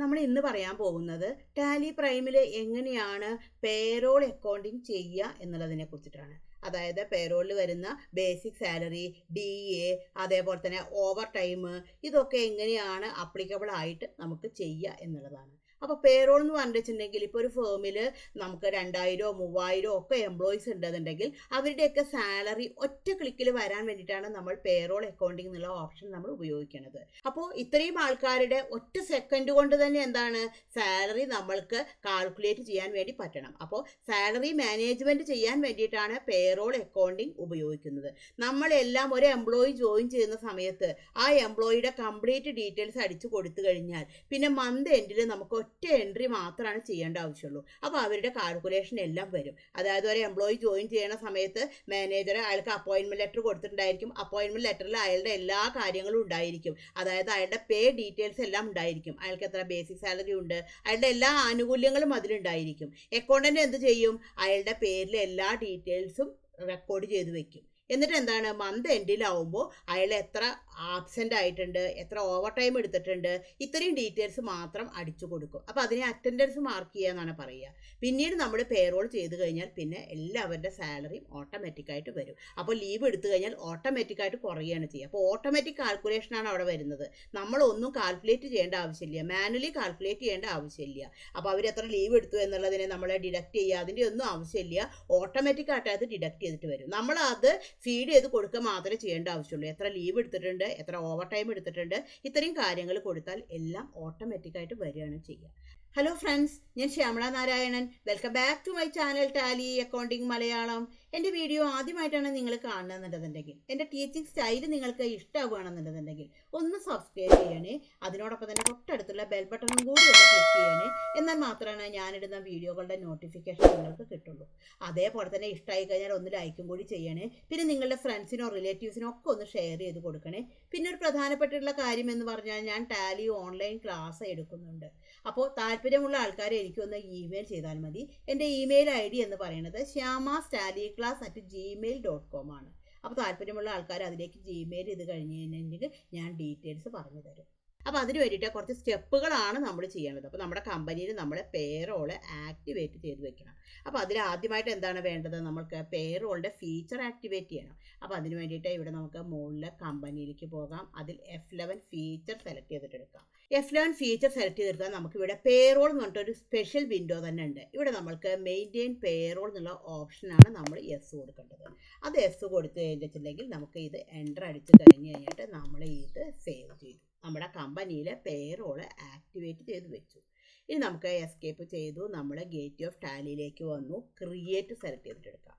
നമ്മൾ ഇന്ന് പറയാൻ പോകുന്നത് ടാലി പ്രൈമിൽ എങ്ങനെയാണ് പേറോൾ അക്കൗണ്ടിങ് ചെയ്യുക എന്നുള്ളതിനെ കുറിച്ചിട്ടാണ്. അതായത് പേറോളിൽ വരുന്ന ബേസിക് സാലറി, DA, അതേപോലെ തന്നെ ഓവർ ടൈം, ഇതൊക്കെ എങ്ങനെയാണ് അപ്ലിക്കബിൾ ആയിട്ട് നമുക്ക് ചെയ്യുക എന്നുള്ളതാണ്. അപ്പോൾ പേറോൾ എന്ന് പറഞ്ഞിട്ടുണ്ടെങ്കിൽ ഇപ്പോൾ ഒരു ഫേമിൽ നമുക്ക് 2000 3000 ഒക്കെ എംപ്ലോയീസ് ഉണ്ടെന്നുണ്ടെങ്കിൽ അവരുടെയൊക്കെ സാലറി ഒറ്റ ക്ലിക്കിൽ വരാൻ വേണ്ടിയിട്ടാണ് നമ്മൾ പേറോൾ അക്കൗണ്ടിങ് എന്നുള്ള ഓപ്ഷൻ നമ്മൾ ഉപയോഗിക്കുന്നത്. അപ്പോൾ ഇത്രയും ആൾക്കാരുടെ ഒറ്റ സെക്കൻഡ് കൊണ്ട് തന്നെ എന്താണ് സാലറി നമ്മൾക്ക് കാൽക്കുലേറ്റ് ചെയ്യാൻ വേണ്ടി പറ്റണം. അപ്പോൾ സാലറി മാനേജ്മെൻറ്റ് ചെയ്യാൻ വേണ്ടിയിട്ടാണ് പേറോൾ അക്കൗണ്ടിങ് ഉപയോഗിക്കുന്നത്. നമ്മളെല്ലാം ഒരു എംപ്ലോയി ജോയിൻ ചെയ്യുന്ന സമയത്ത് ആ എംപ്ലോയിയുടെ കംപ്ലീറ്റ് ഡീറ്റെയിൽസ് അടിച്ചു കൊടുത്തു കഴിഞ്ഞാൽ പിന്നെ മന്ത് എൻഡിൽ നമുക്ക് ഒറ്റ എൻട്രി മാത്രമാണ് ചെയ്യേണ്ട ആവശ്യമുള്ളൂ. അപ്പോൾ അവരുടെ കാൽക്കുലേഷൻ എല്ലാം വരും. അതായത് ഒരു എംപ്ലോയി ജോയിൻ ചെയ്യുന്ന സമയത്ത് മാനേജർ അയാൾക്ക് അപ്പോയിൻമെൻറ്റ് ലെറ്റർ കൊടുത്തിട്ടുണ്ടായിരിക്കും. അപ്പോയിൻമെൻറ്റ് ലെറ്ററിൽ അയാളുടെ എല്ലാ കാര്യങ്ങളും ഉണ്ടായിരിക്കും. അതായത് അയാളുടെ പേ ഡീറ്റെയിൽസ് എല്ലാം ഉണ്ടായിരിക്കും. അയാൾക്ക് എത്ര ബേസിക് സാലറി ഉണ്ട്, അയാളുടെ എല്ലാ ആനുകൂല്യങ്ങളും അതിലുണ്ടായിരിക്കും. അക്കൗണ്ടന്റ് എന്ത് ചെയ്യും? അയാളുടെ പേരിൽ എല്ലാ ഡീറ്റെയിൽസും റെക്കോർഡ് ചെയ്ത് വെക്കും. എന്നിട്ട് എന്താണ് മന്ത് എൻഡിലാവുമ്പോൾ അയാൾ എത്ര ആബ്സെൻ്റ് ആയിട്ടുണ്ട്, എത്ര ഓവർ ടൈം എടുത്തിട്ടുണ്ട്, ഇത്രയും ഡീറ്റെയിൽസ് മാത്രം അടിച്ചു കൊടുക്കും. അപ്പോൾ അതിനെ അറ്റൻഡൻസ് മാർക്ക് ചെയ്യുക എന്നാണ് പറയുക. പിന്നീട് നമ്മൾ പേറോൾ ചെയ്ത് കഴിഞ്ഞാൽ പിന്നെ എല്ലാവരുടെ സാലറിയും ഓട്ടോമാറ്റിക്കായിട്ട് വരും. അപ്പോൾ ലീവ് എടുത്തു കഴിഞ്ഞാൽ ഓട്ടോമാറ്റിക്കായിട്ട് കുറയുകയാണ് ചെയ്യുക. അപ്പോൾ ഓട്ടോമാറ്റിക് കാൽക്കുലേഷനാണ് അവിടെ വരുന്നത്. നമ്മളൊന്നും കാൽക്കുലേറ്റ് ചെയ്യേണ്ട ആവശ്യമില്ല, മാനുവലി കാൽക്കുലേറ്റ് ചെയ്യേണ്ട ആവശ്യമില്ല. അപ്പോൾ അവർ എത്ര ലീവ് എടുത്തു എന്നുള്ളതിനെ നമ്മളെ ഡിഡക്റ്റ് ചെയ്യുക, അതിൻ്റെ ഒന്നും ആവശ്യമില്ല. ഓട്ടോമാറ്റിക്കായിട്ട് അത് ഡിഡക്റ്റ് ചെയ്തിട്ട് വരും. നമ്മളത് ഫീഡ് ചെയ്ത് കൊടുക്കുക മാത്രമേ ചെയ്യേണ്ട ആവശ്യമുള്ളൂ. എത്ര ലീവ് എടുത്തിട്ടുണ്ട്, എത്ര ഓവർ ടൈം എടുത്തിട്ടുണ്ട്, ഇത്രയും കാര്യങ്ങൾ കൊടുത്താൽ എല്ലാം ഓട്ടോമാറ്റിക്കായിട്ട് വരികയാണ് ചെയ്യുക. ഹലോ ഫ്രണ്ട്സ്, ഞാൻ Shyamala Narayanan. Welcome back to my channel Tally accounting Malayalam. എൻ്റെ വീഡിയോ ആദ്യമായിട്ടാണ് നിങ്ങൾ കാണുന്നതെന്നുണ്ടെങ്കിൽ, എൻ്റെ ടീച്ചിങ് സ്റ്റൈൽ നിങ്ങൾക്ക് ഇഷ്ടമാവുകയാണെന്നുണ്ടെന്നുണ്ടെങ്കിൽ ഒന്ന് സബ്സ്ക്രൈബ് ചെയ്യണേ. അതിനോടൊപ്പം തന്നെ തൊട്ടടുത്തുള്ള ബെൽ ബട്ടണും കൂടി ഒന്ന് ക്ലിക്ക് ചെയ്യണേ. എന്നാൽ മാത്രമാണ് ഞാനിടുന്ന വീഡിയോകളുടെ നോട്ടിഫിക്കേഷൻ നിങ്ങൾക്ക് കിട്ടുള്ളൂ. അതേപോലെ തന്നെ ഇഷ്ടമായി കഴിഞ്ഞാൽ ഒന്ന് ലൈക്കും കൂടി ചെയ്യണേ. പിന്നെ നിങ്ങളുടെ ഫ്രണ്ട്സിനോ റിലേറ്റീവ്സിനോ ഒക്കെ ഒന്ന് ഷെയർ ചെയ്ത് കൊടുക്കണേ. പിന്നെ ഒരു പ്രധാനപ്പെട്ടുള്ള കാര്യം എന്ന് പറഞ്ഞാൽ ഞാൻ ടാലി ഓൺലൈൻ ക്ലാസ് എടുക്കുന്നുണ്ട്. അപ്പോൾ താല്പര്യമുള്ള ആൾക്കാർ എനിക്കൊന്ന് ഇമെയിൽ ചെയ്താൽ മതി. എൻ്റെ ഇമെയിൽ ID എന്ന് പറയുന്നത് shyamastalieclass@gmail.com ആണ്. അപ്പോൾ താല്പര്യമുള്ള ആൾക്കാർ അതിലേക്ക് ജിമെയിൽ ചെയ്ത് കഴിഞ്ഞ് കഴിഞ്ഞിട്ടുണ്ടെങ്കിൽ ഞാൻ ഡീറ്റെയിൽസ് പറഞ്ഞു തരും. അപ്പോൾ അതിന് വേണ്ടിയിട്ട് കുറച്ച് സ്റ്റെപ്പുകളാണ് നമ്മൾ ചെയ്യേണ്ടത്. അപ്പോൾ നമ്മുടെ കമ്പനിയിൽ നമ്മുടെ പേറോള് ആക്ടിവേറ്റ് ചെയ്ത് വെക്കണം. അപ്പോൾ അതിൽ ആദ്യമായിട്ട് എന്താണ് വേണ്ടത്? നമുക്ക് പേറോളിൻ്റെ ഫീച്ചർ ആക്ടിവേറ്റ് ചെയ്യണം. അപ്പോൾ അതിന് വേണ്ടിയിട്ട് ഇവിടെ നമുക്ക് മുകളിലെ കമ്പനിയിലേക്ക് പോകാം. അതിൽ F11 ഫീച്ചർ സെലക്ട് ചെയ്തിട്ടെടുക്കാം. F11 ഫീച്ചർ സെലക്ട് ചെയ്തെടുത്താൽ നമുക്ക് ഇവിടെ പേറോൾ എന്ന് പറഞ്ഞിട്ടൊരു സ്പെഷ്യൽ വിൻഡോ തന്നെ ഉണ്ട്. ഇവിടെ നമ്മൾക്ക് മെയിൻറ്റെയിൻ പേറോൾ എന്നുള്ള ഓപ്ഷനാണ് നമ്മൾ യെസ് കൊടുക്കേണ്ടത്. അത് യെസ് കൊടുത്തു കഴിഞ്ഞിട്ടുണ്ടെങ്കിൽ നമുക്ക് ഇത് എൻ്റർ അടിച്ച് കഴിഞ്ഞ് കഴിഞ്ഞിട്ട് നമ്മൾ ഇത് സേവ് ചെയ്തു. നമ്മുടെ കമ്പനിയിലെ പേറോള് ആക്ടിവേറ്റ് ചെയ്ത് വെച്ചു. ഇനി നമുക്ക് എസ്കേപ്പ് ചെയ്തു നമ്മൾ ഗേറ്റ് ഓഫ് ടാലിയിലേക്ക് വന്നു. Create select ചെയ്തിട്ടെടുക്കാം.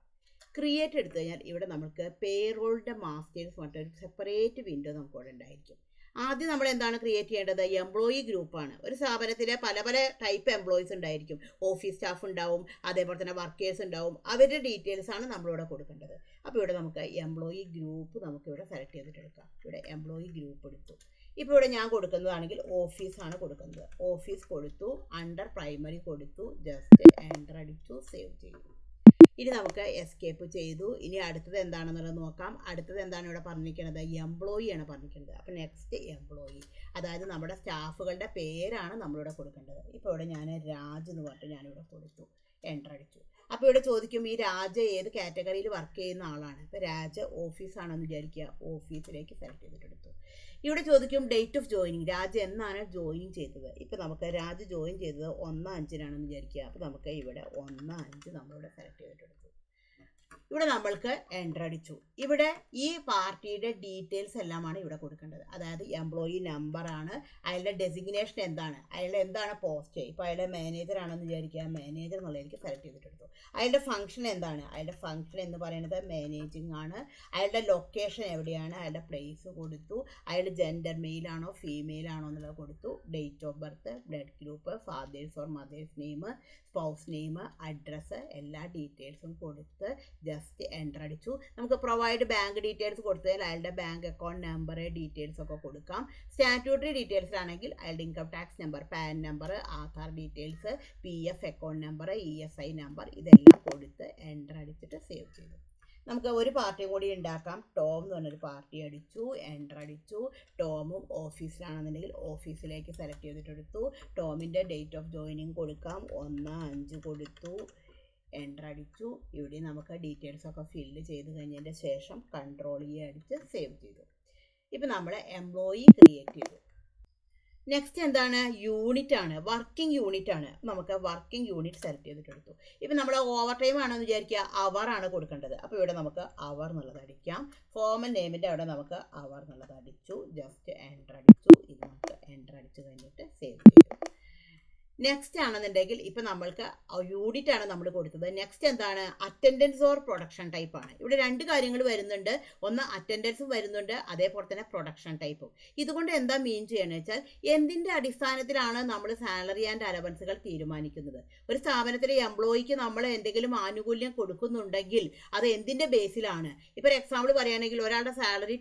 ക്രിയേറ്റ് എടുത്തു കഴിഞ്ഞാൽ ഇവിടെ നമുക്ക് പേറോളിൻ്റെ മാസ്റ്റേഴ്സ് പറഞ്ഞിട്ടൊരു സെപ്പറേറ്റ് വിൻഡോ നമുക്ക് ഇവിടെ ഉണ്ടായിരിക്കും. ആദ്യം നമ്മൾ എന്താണ് ക്രിയേറ്റ് ചെയ്യേണ്ടത്? എംപ്ലോയി ഗ്രൂപ്പാണ്. ഒരു സ്ഥാപനത്തിലെ പല പല ടൈപ്പ് എംപ്ലോയീസ് ഉണ്ടായിരിക്കും. ഓഫീസ് സ്റ്റാഫ് ഉണ്ടാവും, അതേപോലെ തന്നെ വർക്കേഴ്സ് ഉണ്ടാവും. അവരുടെ ഡീറ്റെയിൽസ് ആണ് നമ്മളിവിടെ കൊടുക്കേണ്ടത്. അപ്പോൾ ഇവിടെ നമുക്ക് എംപ്ലോയി ഗ്രൂപ്പ് നമുക്കിവിടെ സെലക്ട് ചെയ്തിട്ടെടുക്കാം. ഇവിടെ എംപ്ലോയി ഗ്രൂപ്പ് എടുത്തു. ഇപ്പോൾ ഇവിടെ ഞാൻ കൊടുക്കുന്നതാണെങ്കിൽ ഓഫീസാണ് കൊടുക്കുന്നത്. ഓഫീസ് കൊടുത്തു, അണ്ടർ പ്രൈമറി കൊടുത്തു, ജസ്റ്റ് എൻ്റർ അടിച്ചു, സേവ് ചെയ്തു. ഇനി നമുക്ക് എസ്കേപ്പ് ചെയ്തു. ഇനി അടുത്തത് എന്താണെന്നുള്ളത് നോക്കാം. അടുത്തത് എന്താണ് ഇവിടെ പറഞ്ഞിരിക്കുന്നത്? എംപ്ലോയി ആണ് പറഞ്ഞിരിക്കുന്നത്. അപ്പോൾ നെക്സ്റ്റ് എംപ്ലോയി, അതായത് നമ്മുടെ സ്റ്റാഫുകളുടെ പേരാണ് നമ്മളിവിടെ കൊടുക്കേണ്ടത്. ഇപ്പോൾ ഇവിടെ ഞാൻ രാജ് എന്ന് പറഞ്ഞിട്ട് ഞാനിവിടെ കൊടുത്തു, എൻ്റർ അടിച്ചു. അപ്പോൾ ഇവിടെ ചോദിക്കും ഈ രാജ ഏത് കാറ്റഗറിയിൽ വർക്ക് ചെയ്യുന്ന ആളാണ്. ഇപ്പോൾ രാജ ഓഫീസാണെന്ന് വിചാരിക്കുക. ഓഫീസിലേക്ക് സെലക്ട് ചെയ്തിട്ടെടുത്തു. ഇവിടെ ചോദിക്കും ഡേറ്റ് ഓഫ് ജോയിനിങ്, രാജ എന്നാണ് ജോയിൻ ചെയ്തത്. ഇപ്പോൾ നമുക്ക് രാജ ജോയിൻ ചെയ്തത് 1/5-നാണെന്ന് വിചാരിക്കുക. അപ്പോൾ നമുക്ക് ഇവിടെ 1/5 നമ്മളിവിടെ സെലക്ട് ചെയ്തിട്ടെടുത്തു. ഇവിടെ നമ്മൾക്ക് എൻ്റർ അടിച്ചു. ഇവിടെ ഈ പാർട്ടിയുടെ ഡീറ്റെയിൽസ് എല്ലാമാണ് ഇവിടെ കൊടുക്കേണ്ടത്. അതായത് എംപ്ലോയി നമ്പറാണ്, അയാളുടെ ഡെസിഗ്നേഷൻ എന്താണ്, അയാളുടെ എന്താണ് പോസ്റ്റ്. ഇപ്പോൾ അയാളുടെ മാനേജർ ആണെന്ന് വിചാരിക്കുക. മാനേജർ എന്നുള്ളതിലേക്ക് സെലക്ട് ചെയ്തിട്ടെടുത്തു. അയാളുടെ ഫംഗ്ഷൻ എന്താണ്? അയാളുടെ ഫംഗ്ഷൻ എന്ന് പറയുന്നത് മാനേജിങ് ആണ്. അയാളുടെ ലൊക്കേഷൻ എവിടെയാണ്, അയാളുടെ പ്ലേസ് കൊടുത്തു. അയാൾ ജെൻഡർ മെയിലാണോ ഫീമെയിൽ ആണോ എന്നുള്ളത് കൊടുത്തു. Date of birth, blood group, father's or mother's name, spouse name, address, എല്ലാ ഡീറ്റെയിൽസും കൊടുത്ത് ജസ്റ്റ് എൻ്റർ അടിച്ചു. നമുക്ക് പ്രൊവൈഡ് ബാങ്ക് ഡീറ്റെയിൽസ് കൊടുത്താൽ അയാളുടെ ബാങ്ക് അക്കൗണ്ട് നമ്പർ ഡീറ്റെയിൽസ് ഒക്കെ കൊടുക്കാം. സ്റ്റാറ്റ്യൂട്ടറി ഡീറ്റെയിൽസ് ആണെങ്കിൽ അയാളുടെ income tax number, pan number, Aadhaar details, PF account number, ESI number, ഇതെല്ലാം കൊടുത്ത് എൻ്റർ അടിച്ചിട്ട് സേവ് ചെയ്തു. നമുക്ക് ഒരു പാർട്ടിയും കൂടി ഉണ്ടാക്കാം. ടോം എന്ന് പറഞ്ഞൊരു പാർട്ടി അടിച്ചു, എൻ്റർ അടിച്ചു. ടോമും ഓഫീസിലാണെന്നുണ്ടെങ്കിൽ ഓഫീസിലേക്ക് സെലക്ട് ചെയ്തിട്ടെടുത്തു. ടോമിൻ്റെ ഡേറ്റ് ഓഫ് ജോയിനിങ് കൊടുക്കാം, 1/5 കൊടുത്തു, എൻ്റർ അടിച്ചു. ഇവിടെ നമുക്ക് ഡീറ്റെയിൽസൊക്കെ ഫില്ല് ചെയ്ത് കഴിഞ്ഞതിൻ്റെ ശേഷം Ctrl+E അടിച്ച് സേവ് ചെയ്തു. ഇപ്പം നമ്മൾ എംപ്ലോയി ക്രിയേറ്റ് ചെയ്തു. നെക്സ്റ്റ് എന്താണ്? യൂണിറ്റ് ആണ്, വർക്കിംഗ് യൂണിറ്റ് ആണ്. നമുക്ക് വർക്കിംഗ് യൂണിറ്റ് സെലക്ട് ചെയ്തിട്ടെടുത്തു. ഇപ്പം നമ്മൾ ഓവർ ടൈം ആണെന്ന് വിചാരിക്കുക, അവർ ആണ് കൊടുക്കേണ്ടത്. അപ്പോൾ ഇവിടെ നമുക്ക് അവർ എന്നുള്ളത് അടിക്കാം. ഫോമൽ നെയിമിൻ്റെ അവിടെ നമുക്ക് അവർ എന്നുള്ളത് അടിച്ചു, ജസ്റ്റ് എൻ്റർ അടിച്ചു. ഇത് നമുക്ക് എൻ്റർ അടിച്ച് കഴിഞ്ഞിട്ട് സേവ് ചെയ്തു. നെക്സ്റ്റ് ആണെന്നുണ്ടെങ്കിൽ ഇപ്പം നമ്മൾക്ക് യൂണിറ്റ് ആണ് നമ്മൾ കൊടുത്തത്. നെക്സ്റ്റ് എന്താണ്? അറ്റൻഡൻസ് ഓർ പ്രൊഡക്ഷൻ ടൈപ്പ് ആണ്. ഇവിടെ രണ്ട് കാര്യങ്ങൾ വരുന്നുണ്ട്. ഒന്ന് അറ്റൻഡൻസും വരുന്നുണ്ട്, അതേപോലെ തന്നെ പ്രൊഡക്ഷൻ ടൈപ്പും. ഇതുകൊണ്ട് എന്താ മീൻ ചെയ്യണമെന്ന് വെച്ചാൽ എന്തിൻ്റെ അടിസ്ഥാനത്തിലാണ് നമ്മൾ സാലറി ആൻഡ് അലവൻസുകൾ തീരുമാനിക്കുന്നത്? ഒരു സ്ഥാപനത്തിലെ എംപ്ലോയിക്ക് നമ്മൾ എന്തെങ്കിലും ആനുകൂല്യം കൊടുക്കുന്നുണ്ടെങ്കിൽ അത് എന്തിൻ്റെ ബേസിലാണ്? ഇപ്പോൾ ഒരു എക്സാമ്പിൾ പറയുകയാണെങ്കിൽ ഒരാളുടെ സാലറി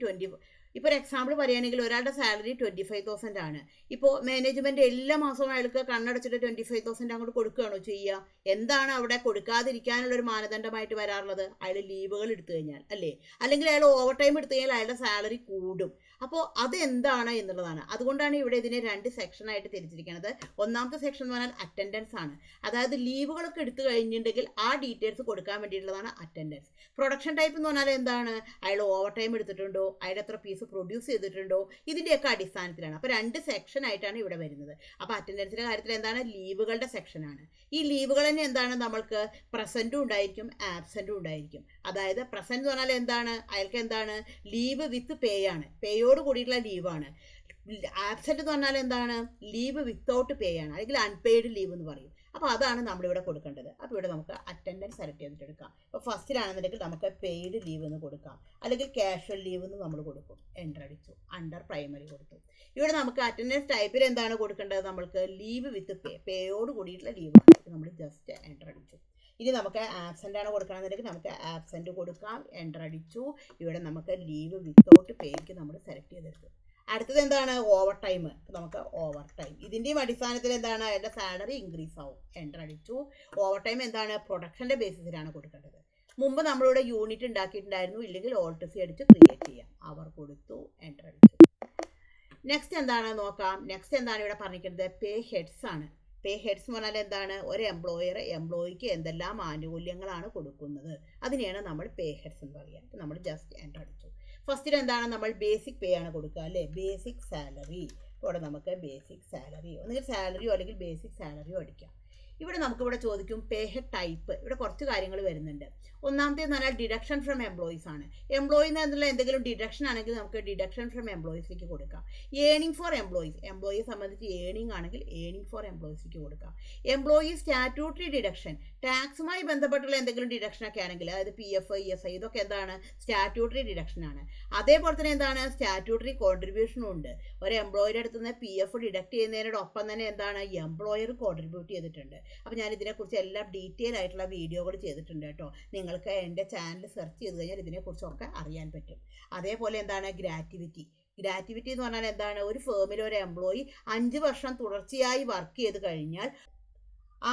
25,000 ആണ്. ഇപ്പോൾ മാനേജ്മെൻറ്റ് എല്ലാ മാസവും അയാൾക്ക് കണ്ണടച്ചിട്ട് 25,000 അങ്ങോട്ട് കൊടുക്കുകയാണോ ചെയ്യുക? എന്താണ് അവിടെ കൊടുക്കാതിരിക്കാനുള്ളൊരു മാനദണ്ഡമായിട്ട് വരാറുള്ളത്? അയാൾ ലീവുകൾ എടുത്തു കഴിഞ്ഞാൽ അല്ലേ, അല്ലെങ്കിൽ അയാൾ ഓവർ ടൈം എടുത്തു കഴിഞ്ഞാൽ അയാളുടെ സാലറി കൂടും. അപ്പോൾ അതെന്താണ് എന്നുള്ളതാണ്. അതുകൊണ്ടാണ് ഇവിടെ ഇതിനെ 2 സെക്ഷനായിട്ട് തിരിച്ചിരിക്കുന്നത്. ഒന്നാമത്തെ സെക്ഷൻ എന്ന് പറഞ്ഞാൽ അറ്റൻഡൻസ് ആണ്. അതായത് ലീവുകളൊക്കെ എടുത്തു കഴിഞ്ഞിട്ടുണ്ടെങ്കിൽ ആ ഡീറ്റെയിൽസ് കൊടുക്കാൻ വേണ്ടിയിട്ടുള്ളതാണ് അറ്റൻഡൻസ്. പ്രൊഡക്ഷൻ ടൈപ്പ് എന്ന് പറഞ്ഞാൽ എന്താണ്? അയാൾ ഓവർ ടൈം എടുത്തിട്ടുണ്ടോ, അയാൾ എത്ര പീസ് പ്രൊഡ്യൂസ് ചെയ്തിട്ടുണ്ടോ, ഇതിൻ്റെയൊക്കെ അടിസ്ഥാനത്തിലാണ്. അപ്പോൾ 2 സെക്ഷനായിട്ടാണ് ഇവിടെ വരുന്നത്. അപ്പോൾ അറ്റൻഡൻസിൻ്റെ കാര്യത്തിൽ എന്താണ്? ലീവുകളുടെ സെക്ഷനാണ്. ഈ ലീവുകൾ തന്നെ എന്താണ്? നമ്മൾക്ക് പ്രസൻറ്റും ഉണ്ടായിരിക്കും, ആബ്സെൻറ്റും ഉണ്ടായിരിക്കും. അതായത് പ്രസൻറ്റ് എന്ന് പറഞ്ഞാൽ എന്താണ്? അയാൾക്ക് എന്താണ്? ലീവ് വിത്ത് പേ ആണ്, പേയോട് കൂടിയിട്ടുള്ള ലീവാണ്. ആബ്സെൻറ്റ് എന്ന് പറഞ്ഞാൽ എന്താണ്? ലീവ് വിത്തൗട്ട് പേ ആണ്, അല്ലെങ്കിൽ അൺപെയ്ഡ് ലീവ് എന്ന് പറയും. അപ്പോൾ അതാണ് നമ്മളിവിടെ കൊടുക്കേണ്ടത്. അപ്പോൾ ഇവിടെ നമുക്ക് അറ്റൻഡൻസ് സെലക്ട് ചെയ്തിട്ട് എടുക്കാം. ഇപ്പോൾ ഫസ്റ്റിലാണെന്നുണ്ടെങ്കിൽ നമുക്ക് പെയ്ഡ് ലീവ് എന്ന് കൊടുക്കാം, അല്ലെങ്കിൽ കാഷ്വൽ ലീവ് എന്ന് നമ്മൾ കൊടുക്കും. എൻ്റർ അടിച്ചു, അണ്ടർ പ്രൈമറി കൊടുത്തു. ഇവിടെ നമുക്ക് അറ്റൻഡൻസ് ടൈപ്പിൽ എന്താണ് കൊടുക്കേണ്ടത്? നമ്മൾക്ക് ലീവ് വിത്ത് പേ, പേയോട് കൂടിയിട്ടുള്ള ലീവാണ്. നമ്മൾ ജസ്റ്റ് എൻ്റർ അടിച്ചു. ഇനി നമുക്ക് ആബ്സെൻ്റ് ആണ് കൊടുക്കണമെന്നുണ്ടെങ്കിൽ നമുക്ക് ആബ്സെൻറ്റ് കൊടുക്കാം, എൻ്റർ അടിച്ചു. ഇവിടെ നമുക്ക് ലീവ് വിത്തൗട്ട് പേയ്ക്ക് നമ്മൾ സെലക്ട് ചെയ്തെടുത്തു. അടുത്തത് എന്താണ്? Overtime. നമുക്ക് ഓവർ ടൈം, ഇതിൻ്റെയും അടിസ്ഥാനത്തിൽ എന്താണ്? അയാളുടെ സാലറി ഇൻക്രീസ് ആവും. എൻ്റർ അടിച്ചു. ഓവർ ടൈം എന്താണ്? പ്രൊഡക്ഷൻ്റെ ബേസിസിലാണ് കൊടുക്കേണ്ടത്. മുമ്പ് നമ്മളിവിടെ യൂണിറ്റ് ഉണ്ടാക്കിയിട്ടുണ്ടായിരുന്നു, ഇല്ലെങ്കിൽ ഓൾട്ട് സി അടിച്ച് ക്രിയേറ്റ് ചെയ്യാം. അവർ കൊടുത്തു, എൻ്റർ അടിച്ചു. നെക്സ്റ്റ് എന്താണ് നോക്കാം. നെക്സ്റ്റ് എന്താണ് ഇവിടെ പറഞ്ഞിരിക്കുന്നത്? പേ ഹെഡ്സ് ആണ്. പേ ഹെഡ്സ് എന്ന് പറഞ്ഞാൽ എന്താണ്? ഒരു എംപ്ലോയിക്ക് എന്തെല്ലാം ആനുകൂല്യങ്ങളാണ് കൊടുക്കുന്നത്, അതിനെയാണ് നമ്മൾ പേ ഹെഡ്സ് എന്ന് പറയുക. നമ്മൾ ജസ്റ്റ് എൻ്റർ അടിച്ചു. ഫസ്റ്റിൽ എന്താണ്? നമ്മൾ ബേസിക് പേ ആണ് കൊടുക്കുക അല്ലേ, ബേസിക് സാലറി. ഇവിടെ നമുക്ക് ബേസിക് സാലറി, ഒന്നുകിൽ സാലറിയോ അല്ലെങ്കിൽ ബേസിക് സാലറിയോ അടിക്കാം. ഇവിടെ നമുക്കിവിടെ ചോദിക്കും പേ ഹെഡ് ടൈപ്പ്. ഇവിടെ കുറച്ച് കാര്യങ്ങൾ വരുന്നുണ്ട്. ഒന്നാമത്തേന്ന് പറഞ്ഞാൽ ഡിഡക്ഷൻ ഫ്രം എംപ്ലോയീസ് ആണ്. എംപ്ലോയിൽ നിന്നുള്ള എന്തെങ്കിലും ഡിഡക്ഷൻ ആണെങ്കിൽ നമുക്ക് ഡിഡക്ഷൻ ഫ്രം എംപ്ലോയീസിലേക്ക് കൊടുക്കാം. ഏണിംഗ് ഫോർ എംപ്ലോയീസ്, എംപ്ലോയിയെ സംബന്ധിച്ച് ഏണിംഗ് ആണെങ്കിൽ ഏണിംഗ് ഫോർ എംപ്ലോയീസിലേക്ക് കൊടുക്കാം. എംപ്ലോയി സ്റ്റാറ്റ്യൂട്ടറി ഡിഡക്ഷൻ, ടാക്സുമായി ബന്ധപ്പെട്ടുള്ള എന്തെങ്കിലും ഡിഡക്ഷനൊക്കെ ആണെങ്കിൽ, അതായത് PF, ESI, ഇതൊക്കെ എന്താണ്? സ്റ്റാറ്റ്യൂട്ടറി ഡിഡക്ഷൻ ആണ്. അതേപോലെ തന്നെ എന്താണ്? സ്റ്റാറ്റ്യൂട്ടറി കോൺട്രിബ്യൂഷനും ഉണ്ട്. ഒരു എംപ്ലോയിയുടെ അടുത്ത് നിന്ന് PF ഡിഡക്ട് ചെയ്യുന്നതിനോടൊപ്പം തന്നെ എന്താണ്? എംപ്ലോയർ കോൺട്രിബ്യൂട്ട് ചെയ്തിട്ടുണ്ട്. അപ്പോൾ ഞാൻ ഇതിനെക്കുറിച്ച് എല്ലാം ഡീറ്റെയിൽ ആയിട്ടുള്ള വീഡിയോകൾ ചെയ്തിട്ടുണ്ട് കേട്ടോ. നിങ്ങൾക്ക് എൻ്റെ ചാനൽ സെർച്ച് ചെയ്ത് കഴിഞ്ഞാൽ ഇതിനെക്കുറിച്ചൊക്കെ അറിയാൻ പറ്റും. അതേപോലെ എന്താണ്? ഗ്രാറ്റുവിറ്റി എന്ന് പറഞ്ഞാൽ എന്താണ്? ഒരു ഫേമിൽ ഒരു എംപ്ലോയി 5 വർഷം തുടർച്ചയായി വർക്ക് ചെയ്ത് കഴിഞ്ഞാൽ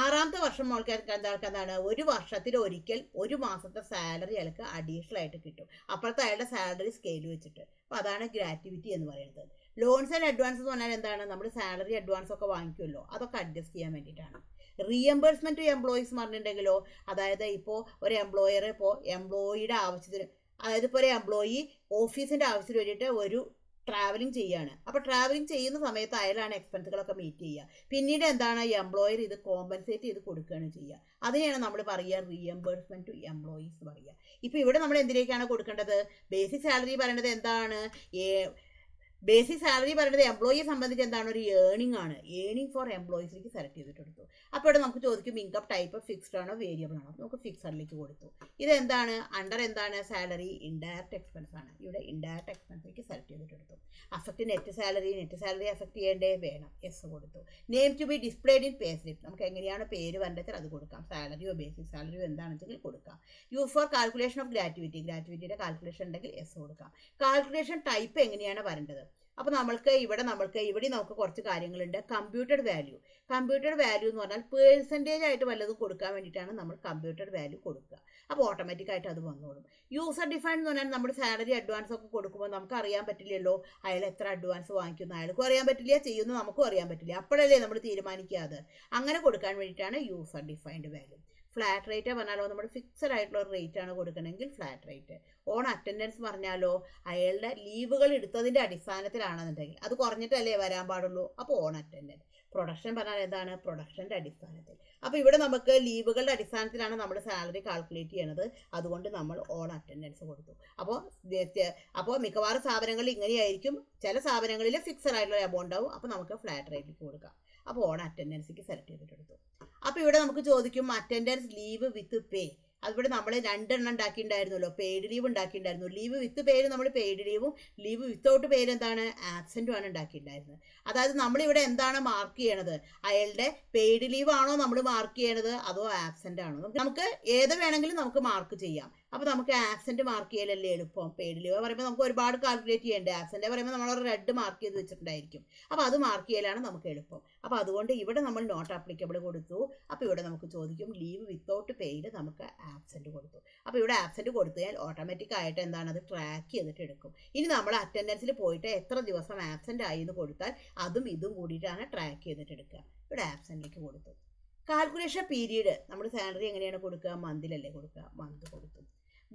6ാമത്തെ വർഷം ആൾക്കാർക്ക് എന്താണ്? 1 വർഷത്തിൽ ഒരിക്കൽ 1 മാസത്തെ സാലറി അയാൾക്ക് അഡീഷണൽ ആയിട്ട് കിട്ടും, അപ്പോഴത്തെ അയാളുടെ സാലറി സ്കെയിൽ വെച്ചിട്ട്. അപ്പോൾ അതാണ് ഗ്രാറ്റുവിറ്റി എന്ന് പറയുന്നത്. ലോൺസ് ആൻഡ് അഡ്വാൻസ് എന്ന് പറഞ്ഞാൽ എന്താണ്? നമ്മൾ സാലറി അഡ്വാൻസ് ഒക്കെ വാങ്ങിക്കുമല്ലോ, അതൊക്കെ അഡ്ജസ്റ്റ് ചെയ്യാൻ വേണ്ടിയിട്ടാണ്. റീഎംബേഴ്സ്മെൻറ്റ് ടു എംപ്ലോയീസ് പറഞ്ഞിട്ടുണ്ടെങ്കിലോ, അതായത് ഇപ്പോൾ ഒരു എംപ്ലോയർ എംപ്ലോയിയുടെ ആവശ്യത്തിന്, അതായത് ഇപ്പോൾ ഒരു എംപ്ലോയി ഓഫീസിൻ്റെ ആവശ്യത്തിന് വേണ്ടിയിട്ട് ഒരു ട്രാവലിംഗ് ചെയ്യാണ്. അപ്പോൾ ട്രാവലിംഗ് ചെയ്യുന്ന സമയത്ത് അയാളാണ് എക്സ്പെൻസുകളൊക്കെ മീറ്റ് ചെയ്യുക. പിന്നീട് എന്താണ്? എംപ്ലോയർ ഇത് കോമ്പൻസേറ്റ് ചെയ്ത് കൊടുക്കുകയാണ് ചെയ്യുക. അതിനെയാണ് നമ്മൾ പറയുക റീഎംബേഴ്സ്മെൻറ്റ് ടു എംപ്ലോയീസ് പറയുക. ഇപ്പോൾ ഇവിടെ നമ്മൾ എന്തിലേക്കാണ് കൊടുക്കേണ്ടത്? ബേസിക് സാലറി പറയുന്നത് എന്താണ്? ബേസിക് സാലറി പറയുന്നത് എംപ്ലോയിയെ സംബന്ധിച്ച് എന്താണ്? ഒരു ഏണിംഗ് ആണ്. ഏണിംഗ് ഫോർ എംപ്ലോയീസിലേക്ക് സെലക്ട് ചെയ്തിട്ടെടുത്തു. അപ്പോൾ ഇവിടെ നമുക്ക് ചോദിക്കും ഇൻകം ടൈപ്പ് ഫിക്സ്ഡ് ആണോ വേരിയബിൾ ആണോ? നമുക്ക് ഫിക്സഡിലേക്ക് കൊടുത്തു. ഇതെന്താണ്? അണ്ടർ എന്താണ്? സാലറി ഇൻഡയറക്റ്റ് എക്സ്പെൻസ് ആണ്. ഇവിടെ ഇൻഡയറക്റ്റ് എക്സ്പെൻസിലേക്ക് സെലക്ട് ചെയ്തിട്ടെടുത്തു. അഫക്റ്റ് നെറ്റ് സാലറി അഫക്റ്റ് ചെയ്യേണ്ടേ വേണം, യെസ് കൊടുത്തു. Name to be displayed in pay slip, നമുക്ക് എങ്ങനെയാണ് പേര് വരേണ്ടത് അത് കൊടുക്കാം. സാലറിയോ ബേസിക് സാലറിയോ എന്താണെന്ന് വെച്ചാൽ കൊടുക്കാം. യൂസ് ഫോർ കാൽക്കുലേഷൻ ഓഫ് ഗ്രാറ്റുവിറ്റിയുടെ കാൽക്കുലേഷൻ ഉണ്ടെങ്കിൽ യെസ് കൊടുക്കാം. കാൽക്കുലേഷൻ ടൈപ്പ് എങ്ങനെയാണ് വരേണ്ടത്? അപ്പോൾ ഇവിടെ നമുക്ക് കുറച്ച് കാര്യങ്ങളുണ്ട്. കമ്പ്യൂട്ടഡ് വാല്യൂ എന്ന് പറഞ്ഞാൽ പേഴ്സൻറ്റേജ് ആയിട്ട് വല്ലതും കൊടുക്കാൻ വേണ്ടിയിട്ടാണ് നമ്മൾ കമ്പ്യൂട്ടഡ് വാല്യൂ കൊടുക്കുക. അപ്പോൾ ഓട്ടോമാറ്റിക്കായിട്ട് അത് വന്നോളും. യൂസർ ഡിഫൈൻഡ് എന്ന് പറഞ്ഞാൽ നമ്മുടെ സാലറി അഡ്വാൻസ് ഒക്കെ കൊടുക്കുമ്പോൾ നമുക്ക് അറിയാൻ പറ്റില്ലല്ലോ അയാൾ എത്ര അഡ്വാൻസ് വാങ്ങിക്കുന്നു, അയാൾക്കും അറിയാൻ പറ്റില്ല, ചെയ്യുന്നു നമുക്കും അറിയാൻ പറ്റില്ല. അപ്പോഴല്ലേ നമ്മൾ തീരുമാനിക്കാതെ. അങ്ങനെ കൊടുക്കാൻ വേണ്ടിയിട്ടാണ് user defined value. Flat rate പറഞ്ഞാലോ നമ്മുടെ ഫിക്സഡ് ആയിട്ടുള്ള ഒരു റേറ്റ് ആണ് കൊടുക്കണമെങ്കിൽ ഫ്ലാറ്റ് റേറ്റ്. ഓൺ അറ്റൻഡൻസ് പറഞ്ഞാലോ അയാളുടെ ലീവുകൾ എടുത്തതിൻ്റെ അടിസ്ഥാനത്തിലാണെന്നുണ്ടെങ്കിൽ അത് കുറഞ്ഞിട്ടല്ലേ വരാൻ പാടുള്ളൂ. അപ്പോൾ ഓൺ അറ്റൻഡൻസ്. പ്രൊഡക്ഷൻ പറഞ്ഞാൽ എന്താണ്? പ്രൊഡക്ഷൻ്റെ അടിസ്ഥാനത്തിൽ. അപ്പോൾ ഇവിടെ നമുക്ക് ലീവുകളുടെ അടിസ്ഥാനത്തിലാണ് നമ്മുടെ സാലറി കാൽക്കുലേറ്റ് ചെയ്യണത്. അതുകൊണ്ട് നമ്മൾ ഓൺ അറ്റൻഡൻസ് കൊടുത്തു. അപ്പോൾ മിക്കവാറും സ്ഥാപനങ്ങളിൽ ഇങ്ങനെയായിരിക്കും. ചില സ്ഥാപനങ്ങളിൽ ഫിക്സഡ് ആയിട്ടുള്ള എമൗണ്ട് ആവും. അപ്പോൾ നമുക്ക് ഫ്ലാറ്റ് റേറ്റിലേക്ക് കൊടുക്കാം. അപ്പോൾ ഓൺ അറ്റൻഡൻസിക്ക് സെലക്ട് ചെയ്തിട്ടെടുത്തു. അപ്പോൾ ഇവിടെ നമുക്ക് ചോദിക്കും അറ്റൻഡൻസ് ലീവ് വിത്ത് പേ. അതിവിടെ നമ്മൾ 2 എണ്ണം ഉണ്ടാക്കിയിട്ടുണ്ടായിരുന്നല്ലോ. പെയ്ഡ് ലീവ് ഉണ്ടാക്കിയിട്ടുണ്ടായിരുന്നു. ലീവ് വിത്ത് പേര് നമ്മൾ പെയ്ഡ് ലീവും, ലീവ് വിത്തൗട്ട് പേര് എന്താണ്? ആബ്സെൻറ്റുമാണ് ഉണ്ടാക്കിയിട്ടുണ്ടായിരുന്നത്. അതായത് നമ്മളിവിടെ എന്താണ് മാർക്ക് ചെയ്യണത്? അയാളുടെ പെയ്ഡ് ലീവ് ആണോ നമ്മൾ മാർക്ക് ചെയ്യണത് അതോ ആബ്സെൻ്റ് ആണോ? നമുക്ക് ഏത് വേണമെങ്കിലും നമുക്ക് മാർക്ക് ചെയ്യാം. അപ്പോൾ നമുക്ക് ആബ്സെൻറ്റ് മാർക്ക് ചെയ്യലല്ലേ എളുപ്പം. പെയ്ഡ് ലീവ് പറയുമ്പോൾ നമുക്ക് ഒരുപാട് കാൽക്കുലേറ്റ് ചെയ്യേണ്ടത്. ആബ്സെൻറ്റ് പറയുമ്പോൾ നമ്മൾ റെഡ് മാർക്ക് ചെയ്ത് വെച്ചിട്ടുണ്ടായിരിക്കും. അപ്പോൾ അത് മാർക്ക് ചെയ്യലാണ് നമുക്ക് എളുപ്പം. അപ്പോൾ അതുകൊണ്ട് ഇവിടെ നമ്മൾ നോട്ട് ആപ്ലിക്കബിൾ കൊടുത്തു. അപ്പോൾ ഇവിടെ നമുക്ക് ചോദിക്കും ലീവ് വിത്തൗട്ട് പെയ്ഡ് നമുക്ക് ആബ്സെൻറ്റ് കൊടുത്തു. അപ്പോൾ ഇവിടെ ആബ്സെൻറ്റ് കൊടുത്തു കഴിഞ്ഞാൽ ഓട്ടോമാറ്റിക് ആയിട്ട് എന്താണ് അത് ട്രാക്ക് ചെയ്തിട്ട് എടുക്കും. ഇനി നമ്മൾ അറ്റൻഡൻസിൽ പോയിട്ട് എത്ര ദിവസം ആബ്സെൻറ്റ് ആയി എന്ന് കൊടുത്താൽ അതും ഇതും കൂടിയിട്ടാണ് ട്രാക്ക് ചെയ്തിട്ട് എടുക്കുക. ഇവിടെ ആബ്സെൻറ്റിലേക്ക് കൊടുത്തു. കാൽക്കുലേഷൻ പീരീഡ് നമ്മൾ സാലറി എങ്ങനെയാണ് കൊടുക്കുക? മന്തിലല്ലേ കൊടുക്കുക. മന്ത് കൊടുത്തു.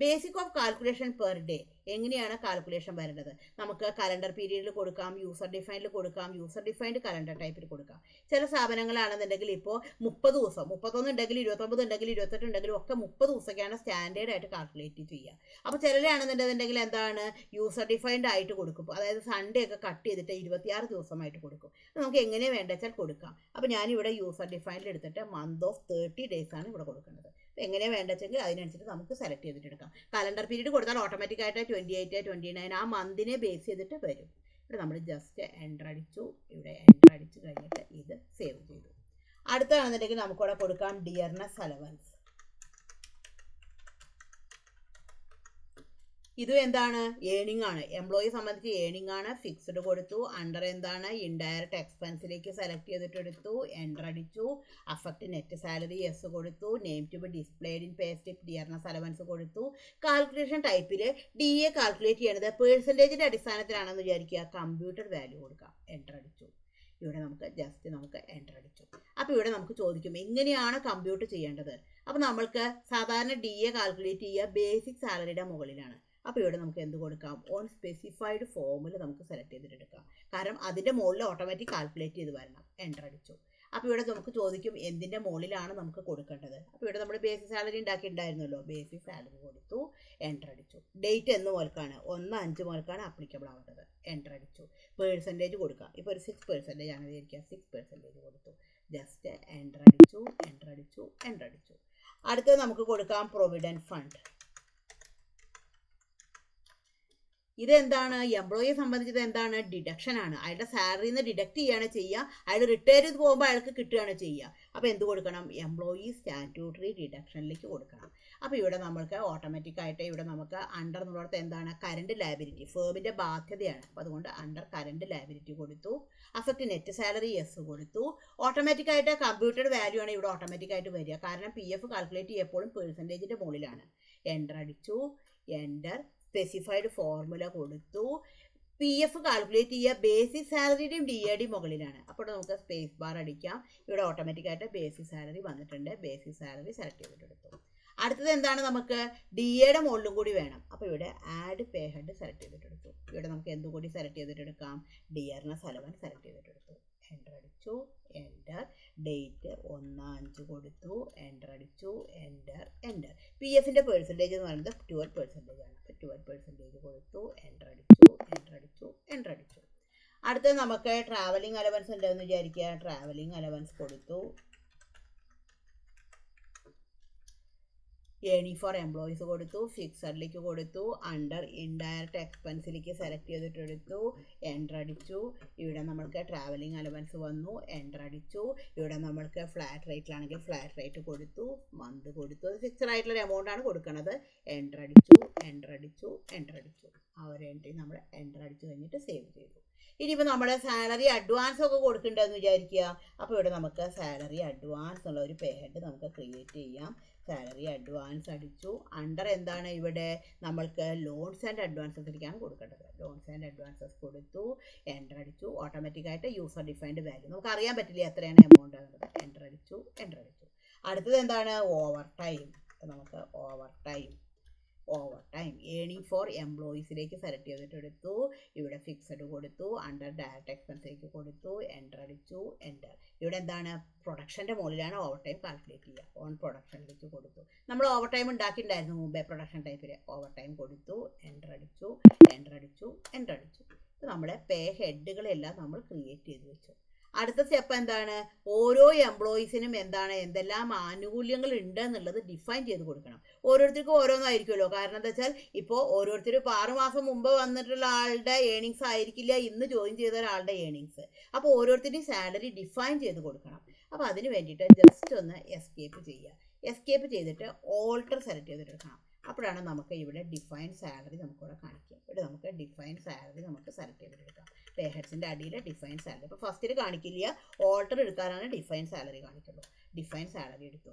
Basic of calculation per day. എങ്ങനെയാണ് കാൽക്കുലേഷൻ വരേണ്ടത്? നമുക്ക് കലണ്ടർ പീരീഡിൽ കൊടുക്കാം, യൂസർ ഡിഫൈൻഡിൽ കൊടുക്കാം, യൂസർ ഡിഫൈൻഡ് കലണ്ടർ ടൈപ്പിൽ കൊടുക്കാം. ചില സ്ഥാപനങ്ങളാണെന്നുണ്ടെങ്കിൽ ഇപ്പോൾ 30 ദിവസം, 31 ഉണ്ടെങ്കിൽ 29 ഉണ്ടെങ്കിൽ 28 ഉണ്ടെങ്കിലും ഒക്കെ 30 ദിവസമൊക്കെയാണ് സ്റ്റാൻഡേർഡ് ആയിട്ട് കാൽക്കുലേറ്റ് ചെയ്യുക. അപ്പോൾ ചിലരാണെന്നുണ്ടെങ്കിൽ എന്താണ് യൂസർ ഡിഫൈൻഡ് ആയിട്ട് കൊടുക്കും. അതായത് സൺഡേ ഒക്കെ കട്ട് ചെയ്തിട്ട് 26 ദിവസമായിട്ട് കൊടുക്കും. നമുക്ക് എങ്ങനെ വേണ്ട വെച്ചാൽ കൊടുക്കാം. അപ്പോൾ ഞാനിവിടെ യൂസർ ഡിഫൈൻഡിൽ എടുത്തിട്ട് മന്ത് ഓഫ് 30 ഡേയ്സ് ആണ് ഇവിടെ കൊടുക്കുന്നത്. എങ്ങനെ വേണ്ട വെച്ചെങ്കിൽ അതിനനുസരിച്ച് നമുക്ക് സെലക്ട് ചെയ്തിട്ട് എടുക്കാം. കലണ്ടർ പീരീഡ് കൊടുത്താൽ ഓട്ടോമാറ്റിക്കായിട്ട് 28, 29 ആ മന്തിനെ ബേസ് ചെയ്തിട്ട് വരും. ഇവിടെ നമ്മൾ ജസ്റ്റ് എൻ്റർ അടിച്ചു. ഇവിടെ എൻ്റർ അടിച്ച് കഴിഞ്ഞിട്ട് ഇത് സേവ് ചെയ്തു. അടുത്തതാണെന്നുണ്ടെങ്കിൽ നമുക്കിവിടെ കൊടുക്കാം ഡിയർനെസ് അലവൻസ്. ഇത് എന്താണ്? ഏണിംഗ് ആണ്. എംപ്ലോയി സംബന്ധിച്ച് ഏണിംഗ് ആണ്. ഫിക്സ്ഡ് കൊടുത്തു. അണ്ടർ എന്താണ്? ഇൻഡയറക്റ്റ് എക്സ്പെൻസിലേക്ക് സെലക്ട് ചെയ്തിട്ട് എടുത്തു. എൻ്റർ അടിച്ചു. അഫക്റ്റ് നെറ്റ് സാലറി യെസ് കൊടുത്തു. Name to be displayed in pay slip dearness allowance കൊടുത്തു. കാൽക്കുലേഷൻ ടൈപ്പിൽ DA കാൽക്കുലേറ്റ് ചെയ്യണത് പേഴ്സൻറ്റേജിൻ്റെ അടിസ്ഥാനത്തിലാണെന്ന് വിചാരിക്കുക. കമ്പ്യൂട്ടർ വാല്യൂ കൊടുക്കാം. എൻ്റർ അടിച്ചു. ഇവിടെ നമുക്ക് എൻ്റർ അടിച്ചു. അപ്പോൾ ഇവിടെ നമുക്ക് ചോദിക്കും എങ്ങനെയാണ് കമ്പ്യൂട്ട് ചെയ്യേണ്ടത്. അപ്പോൾ നമ്മൾക്ക് സാധാരണ DA കാൽക്കുലേറ്റ് ചെയ്യുക ബേസിക് സാലറിയുടെ മുകളിലാണ്. അപ്പോൾ ഇവിടെ നമുക്ക് എന്ത് കൊടുക്കാം? ഓൺ സ്പെസിഫൈഡ് ഫോമിൽ നമുക്ക് സെലക്ട് ചെയ്തിട്ട് എടുക്കാം. കാരണം അതിൻ്റെ മുകളിൽ ഓട്ടോമാറ്റിക് കാൽക്കുലേറ്റ് ചെയ്ത് വരണം. എൻ്റർ അടിച്ചു. അപ്പോൾ ഇവിടെ നമുക്ക് ചോദിക്കും എന്തിൻ്റെ മുകളിലാണ് നമുക്ക് കൊടുക്കേണ്ടത്. അപ്പോൾ ഇവിടെ നമ്മൾ ബേസിക് സാലറി ഉണ്ടാക്കിയിട്ടുണ്ടായിരുന്നല്ലോ. ബേസിക് സാലറി കൊടുത്തു. എൻ്റർ അടിച്ചു. ഡേറ്റ് എന്ന് മുതൽക്കാണ് 1/5 മുതൽക്കാണ് ആപ്ലിക്കബിൾ ആവേണ്ടത്. എൻ്റർ അടിച്ചു. പേഴ്സൻറ്റേജ് കൊടുക്കാം. ഇപ്പോൾ ഒരു 6% ആണ് വിചാരിക്കുക. 6% കൊടുത്തു. ജസ്റ്റ് എൻ്റർ അടിച്ചു. എൻ്റർ അടിച്ചു. എൻ്റർ അടിച്ചു. അടുത്തത് നമുക്ക് കൊടുക്കാം പ്രൊവിഡൻറ്റ് ഫണ്ട്. ഇതെന്താണ്? എംപ്ലോയിയെ സംബന്ധിച്ചത് എന്താണ്? ഡിഡക്ഷൻ ആണ്. അയാളുടെ സാലറിയിൽ നിന്ന് ഡിഡക്റ്റ് ചെയ്യുകയാണ് ചെയ്യുക. അയാൾ റിട്ടയർ ചെയ്ത് പോകുമ്പോൾ അയാൾക്ക് കിട്ടുകയാണ് ചെയ്യുക. അപ്പോൾ എന്ത് കൊടുക്കണം? എംപ്ലോയി സ്റ്റാറ്റ്യൂട്ടറി ഡിഡക്ഷനിലേക്ക് കൊടുക്കണം. അപ്പോൾ ഇവിടെ നമുക്ക് ഓട്ടോമാറ്റിക്കായിട്ട് ഇവിടെ നമുക്ക് അണ്ടർ എന്നുള്ളത് എന്താണ്? കറണ്ട് ലയബിലിറ്റി, ഫേമിൻ്റെ ബാധ്യതയാണ്. അപ്പോൾ അതുകൊണ്ട് അണ്ടർ കറണ്ട് ലയബിലിറ്റി കൊടുത്തു. അഫക്റ്റ് നെറ്റ് സാലറി യെസ് കൊടുത്തു. ഓട്ടോമാറ്റിക്കായിട്ട് കമ്പ്യൂട്ടഡ് വാല്യൂ ആണ് ഇവിടെ ഓട്ടോമാറ്റിക്കായിട്ട് വരിക. കാരണം PF കാൽക്കുലേറ്റ് ചെയ്യപ്പോഴും പേഴ്സൻറ്റേജിൻ്റെ മുകളിലാണ്. എൻ്റർ അടിച്ചു. എൻ്റർ. സ്പെസിഫൈഡ് ഫോർമുല കൊടുത്തു. PF കാൽക്കുലേറ്റ് ചെയ്യുക ബേസിക് സാലറിയുടെയും DAയുടെയും മുകളിലാണ്. അപ്പോൾ നമുക്ക് സ്പേസ് ബാർ അടിക്കാം. ഇവിടെ ഓട്ടോമാറ്റിക്കായിട്ട് ബേസിക് സാലറി വന്നിട്ടുണ്ട്. ബേസിക് സാലറി സെലക്ട് ചെയ്തിട്ടെടുത്തു. അടുത്തത് എന്താണ്? നമുക്ക് DAയുടെ മുകളിലും കൂടി വേണം. അപ്പോൾ ഇവിടെ ആഡ് പേ ഹെഡ് സെലക്ട് ചെയ്തിട്ടെടുത്തു. ഇവിടെ നമുക്ക് എന്തും കൂടി സെലക്ട് ചെയ്തിട്ടെടുക്കാം? ഡിയർനെസ് അലവൻസ് സെലക്ട് ചെയ്തിട്ടെടുത്തു. എൻ്റർ അടിച്ചു. എൻ്റർ. ഡേറ്റ് 1/5 കൊടുത്തു. എൻ്റർ അടിച്ചു. എൻ്റർ. എൻ്റർ. PFൻ്റെ പേഴ്സൻറ്റേജ് എന്ന് പറയുന്നത് 12% ആണ്. അപ്പോൾ 12% കൊടുത്തു. എൻ്റർ അടിച്ചു. എൻ്റർ അടിച്ചു. എൻ്റർ അടിച്ചു. അടുത്തത് നമുക്ക് ട്രാവലിംഗ് അലവൻസ് ഉണ്ടെന്ന് വിചാരിക്കുക. ട്രാവലിംഗ് അലവൻസ് കൊടുത്തു. ഏണിംഗ് ഫോർ എംപ്ലോയീസ് കൊടുത്തു, ഫിക്സഡിലേക്ക് കൊടുത്തു, അണ്ടർ ഇൻഡയറക്റ്റ് എക്സ്പെൻസിലേക്ക് സെലക്ട് ചെയ്തിട്ടെടുത്തു, എൻ്റർ അടിച്ചു. ഇവിടെ നമ്മൾക്ക് ട്രാവലിംഗ് അലവൻസ് വന്നു, എൻ്റർ അടിച്ചു. ഇവിടെ നമ്മൾക്ക് ഫ്ലാറ്റ് റേറ്റിലാണെങ്കിൽ ഫ്ലാറ്റ് റേറ്റ് കൊടുത്തു, മന്ത് കൊടുത്തു. അത് ഫിക്സഡ് ആയിട്ടുള്ളൊരു എമൗണ്ടാണ് കൊടുക്കുന്നത്. എൻ്റർ അടിച്ചു, എൻ്റർ അടിച്ചു, എൻ്റർ അടിച്ചു. ആ ഒരു എൻട്രി നമ്മൾ എൻ്റർ അടിച്ചു കഴിഞ്ഞിട്ട് സേവ് ചെയ്തു. ഇനിയിപ്പോൾ നമ്മുടെ സാലറി അഡ്വാൻസ് ഒക്കെ കൊടുക്കേണ്ടതെന്ന് വിചാരിക്കുക. അപ്പോൾ ഇവിടെ നമുക്ക് സാലറി അഡ്വാൻസ് എന്നുള്ള ഒരു പേ ഹെഡ് നമുക്ക് ക്രിയേറ്റ് ചെയ്യാം. സാലറി അഡ്വാൻസ് അടിച്ചു. അണ്ടർ എന്താണ് ഇവിടെ നമ്മൾക്ക് ലോൺസ് ആൻഡ് അഡ്വാൻസസിലേക്കാണ് കൊടുക്കേണ്ടത്. ലോൺസ് ആൻഡ് അഡ്വാൻസസ് കൊടുത്തു, എൻ്റർ അടിച്ചു. ഓട്ടോമാറ്റിക്കായിട്ട് യൂസർ ഡിഫൈൻഡ് വാല്യൂ നമുക്ക് അറിയാൻ പറ്റില്ല എത്രയാണ് എമൗണ്ട് എന്നുള്ളത്. എൻ്റർ അടിച്ചു, എൻ്റർ അടിച്ചു. അടുത്തത് എന്താണ്? Overtime. നമുക്ക് ഓവർ ടൈം ഏണിംഗ് ഫോർ എംപ്ലോയീസിലേക്ക് സെലക്ട് ചെയ്തിട്ടെടുത്തു. ഇവിടെ ഫിക്സഡ് കൊടുത്തു, അണ്ടർ ഡയറക്റ്റ് എക്സ്പെൻസിലേക്ക് കൊടുത്തു, എൻ്റർ അടിച്ചു, എൻ്റർ. ഇവിടെ എന്താണ്? പ്രൊഡക്ഷൻ്റെ മുകളിലാണ് ഓവർ ടൈം കാൽക്കുലേറ്റ് ചെയ്യുക. ഓൺ പ്രൊഡക്ഷനിലേക്ക് കൊടുത്തു. നമ്മൾ ഓവർ ടൈം ഉണ്ടാക്കിയിട്ടുണ്ടായിരുന്നു മുമ്പേ പ്രൊഡക്ഷൻ ടൈപ്പിൽ. ഓവർ ടൈം കൊടുത്തു, എൻ്റർ അടിച്ചു, എൻ്റർ അടിച്ചു, എൻ്റർ അടിച്ചു. ഇത് നമ്മുടെ പേ ഹെഡുകളെല്ലാം നമ്മൾ ക്രിയേറ്റ് ചെയ്ത് വെച്ചു. അടുത്ത സ്റ്റെപ്പ് എന്താണ്? ഓരോ എംപ്ലോയീസിനും എന്തെല്ലാം ആനുകൂല്യങ്ങൾ ഉണ്ട് എന്നുള്ളത് ഡിഫൈൻ ചെയ്ത് കൊടുക്കണം. ഓരോരുത്തർക്കും ഓരോന്നായിരിക്കുമല്ലോ. കാരണം എന്താ വെച്ചാൽ ഇപ്പോൾ ഓരോരുത്തരും 6 മാസം മുമ്പ് വന്നിട്ടുള്ള ആളുടെ ഏണിങ്സ് ആയിരിക്കില്ല ഇന്ന് ജോയിൻ ചെയ്ത ഒരാളുടെ ഏണിങ്സ്. അപ്പോൾ ഓരോരുത്തരുടെയും സാലറി ഡിഫൈൻ ചെയ്ത് കൊടുക്കണം. അപ്പോൾ അതിന് വേണ്ടിയിട്ട് ജസ്റ്റ് ഒന്ന് എസ്കേപ്പ് ചെയ്യുക. എസ്കേപ്പ് ചെയ്തിട്ട് ഓൾട്ടർ സെലക്ട് ചെയ്തിട്ടെടുക്കണം. അപ്പോഴാണ് നമുക്ക് ഇവിടെ ഡിഫൈൻ സാലറി നമുക്കിവിടെ കാണിക്കുക. ഇവിടെ നമുക്ക് ഡിഫൈൻ സാലറി നമുക്ക് സെലക്ട് ചെയ്തിട്ടെടുക്കാം. പേ ഹെഡ്സിൻ്റെ അടിയിൽ ഡിഫൈൻ സാലറി. അപ്പോൾ ഫസ്റ്റിൽ കാണിക്കില്ല, ഓൾട്ടർ എടുത്താലാണ് ഡിഫൈൻ സാലറി കാണിക്കുള്ളൂ. ഡിഫൈൻ സാലറി എടുത്തു.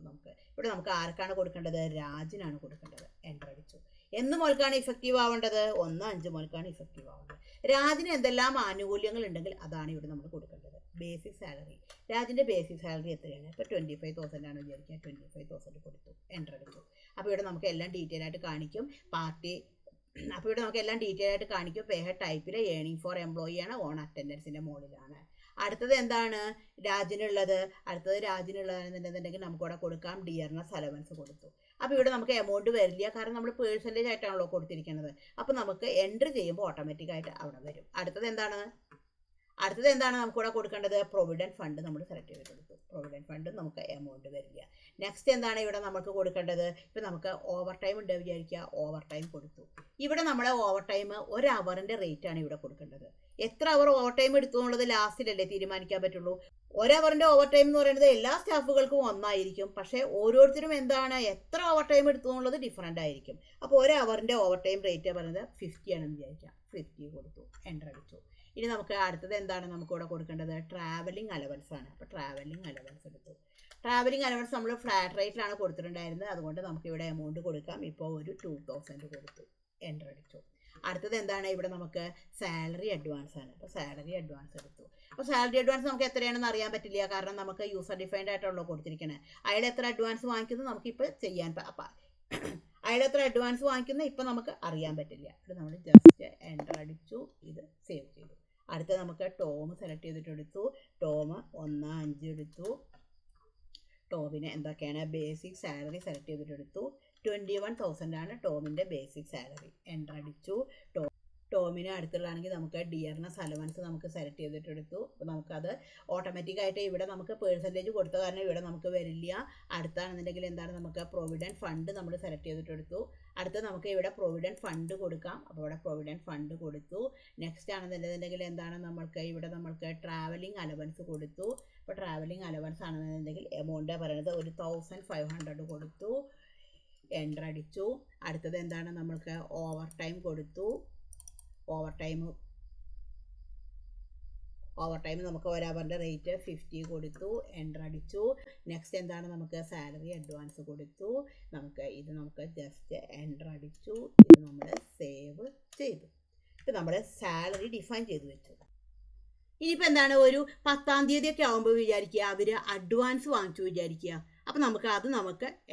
ഇവിടെ നമുക്ക് ആർക്കാണ് കൊടുക്കേണ്ടത്? രാജിനാണ് കൊടുക്കേണ്ടത്. എൻ്റർ അടിച്ചു. എന്ന് മുതൽക്കാണ് ഇഫക്റ്റീവ് ആവേണ്ടത്? 1/5 മുതൽക്കാണ് ഇഫക്റ്റീവ് ആവേണ്ടത്. രാജിന് എന്തെല്ലാം ആനുകൂല്യങ്ങൾ ഉണ്ടെങ്കിൽ അതാണ് ഇവിടെ നമ്മൾ കൊടുക്കേണ്ടത്. Basic salary. രാജിൻ്റെ ബേസിക് സാലറി എത്രയാണ്? ഇപ്പോൾ 25,000 ആണ് വിചാരിക്കുക. 25,000 കൊടുത്തു, എൻ്റർ അടിച്ചു. അപ്പോൾ ഇവിടെ നമുക്ക് എല്ലാം ഡീറ്റെയിൽ ആയിട്ട് കാണിക്കും. പേ ഹെഡ് ടൈപ്പിൽ ഏണിംഗ് ഫോർ എംപ്ലോയി ആണ്, ഓൺ അറ്റൻഡൻസിൻ്റെ മുകളിലാണ്. അടുത്തത് എന്താണ് രാജിനുള്ളത്? രാജിനുള്ളതെന്നുണ്ടെങ്കിൽ നമുക്കിവിടെ കൊടുക്കാം ഡിയർനെസ് അലവൻസ് കൊടുത്തു. അപ്പോൾ ഇവിടെ നമുക്ക് എമൗണ്ട് വരില്ല, കാരണം നമ്മൾ പേഴ്സൻറ്റേജ് ആയിട്ടാണല്ലോ കൊടുത്തിരിക്കുന്നത്. അപ്പോൾ നമുക്ക് എൻട്രി ചെയ്യുമ്പോൾ ഓട്ടോമാറ്റിക്കായിട്ട് അവിടെ വരും. അടുത്തത് എന്താണ് നമുക്കിവിടെ കൊടുക്കേണ്ടത്? പ്രൊവിഡൻറ്റ് ഫണ്ട് നമ്മൾ സെലക്ട് ചെയ്ത് കൊടുത്തു. പ്രൊവിഡൻറ്റ് ഫണ്ട് നമുക്ക് എമൗണ്ട് വരില്ല. നെക്സ്റ്റ് എന്താണ് ഇവിടെ നമുക്ക് കൊടുക്കേണ്ടത്? ഇപ്പോൾ നമുക്ക് ഓവർ ടൈം ഉണ്ട് വിചാരിക്കുക. ഓവർ ടൈം കൊടുത്തു. ഇവിടെ നമ്മളെ ഓവർ ടൈം 1 അവറിൻ്റെ റേറ്റ് ആണ് ഇവിടെ കൊടുക്കേണ്ടത്. എത്ര അവർ ഓവർ ടൈം എടുത്തു എന്നുള്ളത് ലാസ്റ്റിലല്ലേ തീരുമാനിക്കാൻ പറ്റുള്ളൂ. 1 അവറിൻ്റെ ഓവർ ടൈം എന്ന് പറയുന്നത് എല്ലാ സ്റ്റാഫുകൾക്കും ഒന്നായിരിക്കും. പക്ഷേ ഓരോരുത്തരും എത്ര ഓവർ ടൈം എടുത്തു എന്നുള്ളത് ഡിഫറൻ്റ് ആയിരിക്കും. അപ്പോൾ 1 അവറിൻ്റെ ഓവർ ടൈം റേറ്റ് പറയുന്നത് 50 ആണെന്ന് വിചാരിക്കാം. 50 കൊടുത്തു, എൻ്റർ അടിച്ചു. ഇനി നമുക്ക് അടുത്തത് എന്താണ് നമുക്കിവിടെ കൊടുക്കേണ്ടത്? ട്രാവലിംഗ് അലവൻസ് ആണ്. അപ്പോൾ ട്രാവലിംഗ് അലവൻസ് എടുത്തു. ട്രാവലിംഗ് അലവൻസ് നമ്മൾ ഫ്ലാറ്റ് റേറ്റിലാണ് കൊടുത്തിട്ടുണ്ടായിരുന്നത്. അതുകൊണ്ട് നമുക്കിവിടെ എമൗണ്ട് കൊടുക്കാം. ഇപ്പോൾ ഒരു 2000 കൊടുത്തു, എൻ്റർ അടിച്ചു. അടുത്തത് എന്താണ്? ഇവിടെ നമുക്ക് സാലറി അഡ്വാൻസ് ആണ്. അപ്പോൾ സാലറി അഡ്വാൻസ് എടുത്തു. അപ്പോൾ സാലറി അഡ്വാൻസ് നമുക്ക് എത്രയാണെന്ന് അറിയാൻ പറ്റില്ല, കാരണം നമുക്ക് യൂസർ ഡിഫൈൻഡ് ആയിട്ടുള്ളൂ കൊടുത്തിരിക്കുന്നത്. അയാൾ എത്ര അഡ്വാൻസ് വാങ്ങിക്കുന്നത് നമുക്കിപ്പോൾ അയാൾ എത്ര അഡ്വാൻസ് വാങ്ങിക്കുന്നത് ഇപ്പം നമുക്ക് അറിയാൻ പറ്റില്ല. ഇത് നമ്മൾ ജസ്റ്റ് എൻ്റർ അടിച്ചു, ഇത് സേവ് ചെയ്തു. അടുത്ത നമുക്ക് ടോം സെലക്ട് ചെയ്തിട്ടെടുത്തു. ടോം 1/5 എടുത്തു. ടോമിന് എന്തൊക്കെയാണ്? Basic salary select ചെയ്തിട്ടെടുത്തു. 21,000 ആണ് ടോമിൻ്റെ ബേസിക് സാലറി. എൻ്റർ അടിച്ചു. ടോമിന് അടുത്തുള്ളതാണെങ്കിൽ നമുക്ക് ഡിയർനെസ് അലവൻസ് നമുക്ക് സെലക്ട് ചെയ്തിട്ടെടുത്തു. അപ്പോൾ നമുക്കത് ഓട്ടോമാറ്റിക്കായിട്ട് ഇവിടെ നമുക്ക് പേഴ്സൻറ്റേജ് കൊടുത്ത കാരണം ഇവിടെ നമുക്ക് വരില്ല. അടുത്താണെന്നുണ്ടെങ്കിൽ നമുക്ക് പ്രൊവിഡൻറ്റ് ഫണ്ട് നമ്മൾ സെലക്ട് ചെയ്തിട്ടെടുത്തു. അടുത്ത് നമുക്ക് ഇവിടെ പ്രൊവിഡൻറ്റ് ഫണ്ട് കൊടുക്കാം. അപ്പോൾ ഇവിടെ പ്രൊവിഡൻറ്റ് ഫണ്ട് കൊടുത്തു. നെക്സ്റ്റ് ആണെന്നുണ്ടെങ്കിൽ നമ്മൾക്ക് ട്രാവലിംഗ് അലവൻസ് കൊടുത്തു. അപ്പോൾ ട്രാവലിംഗ് അലവൻസ് ആണെന്നുണ്ടെങ്കിൽ എമൗണ്ട് പറയുന്നത് 1,500 കൊടുത്തു, എൻ്റർ അടിച്ചു. അടുത്തത് നമ്മൾക്ക് ഓവർ ടൈം കൊടുത്തു. ഓവർ ടൈം നമുക്ക് 1 അവറിൻ്റെ റേറ്റ് 50 കൊടുത്തു, എൻ്റർ അടിച്ചു. നെക്സ്റ്റ് നമുക്ക് സാലറി അഡ്വാൻസ് കൊടുത്തു. നമുക്ക് ജസ്റ്റ് എൻ്റർ അടിച്ചു. ഇത് നമ്മൾ സേവ് ചെയ്തു. ഇപ്പോൾ നമ്മൾ സാലറി ഡിഫൈൻ ചെയ്ത് വെച്ചു. ഇനിയിപ്പോൾ ഒരു 10-ാം തീയതി ഒക്കെ ആകുമ്പോൾ വിചാരിക്കുക അവർ അഡ്വാൻസ് വാങ്ങിച്ചു വിചാരിക്കുക. അപ്പോൾ നമുക്ക്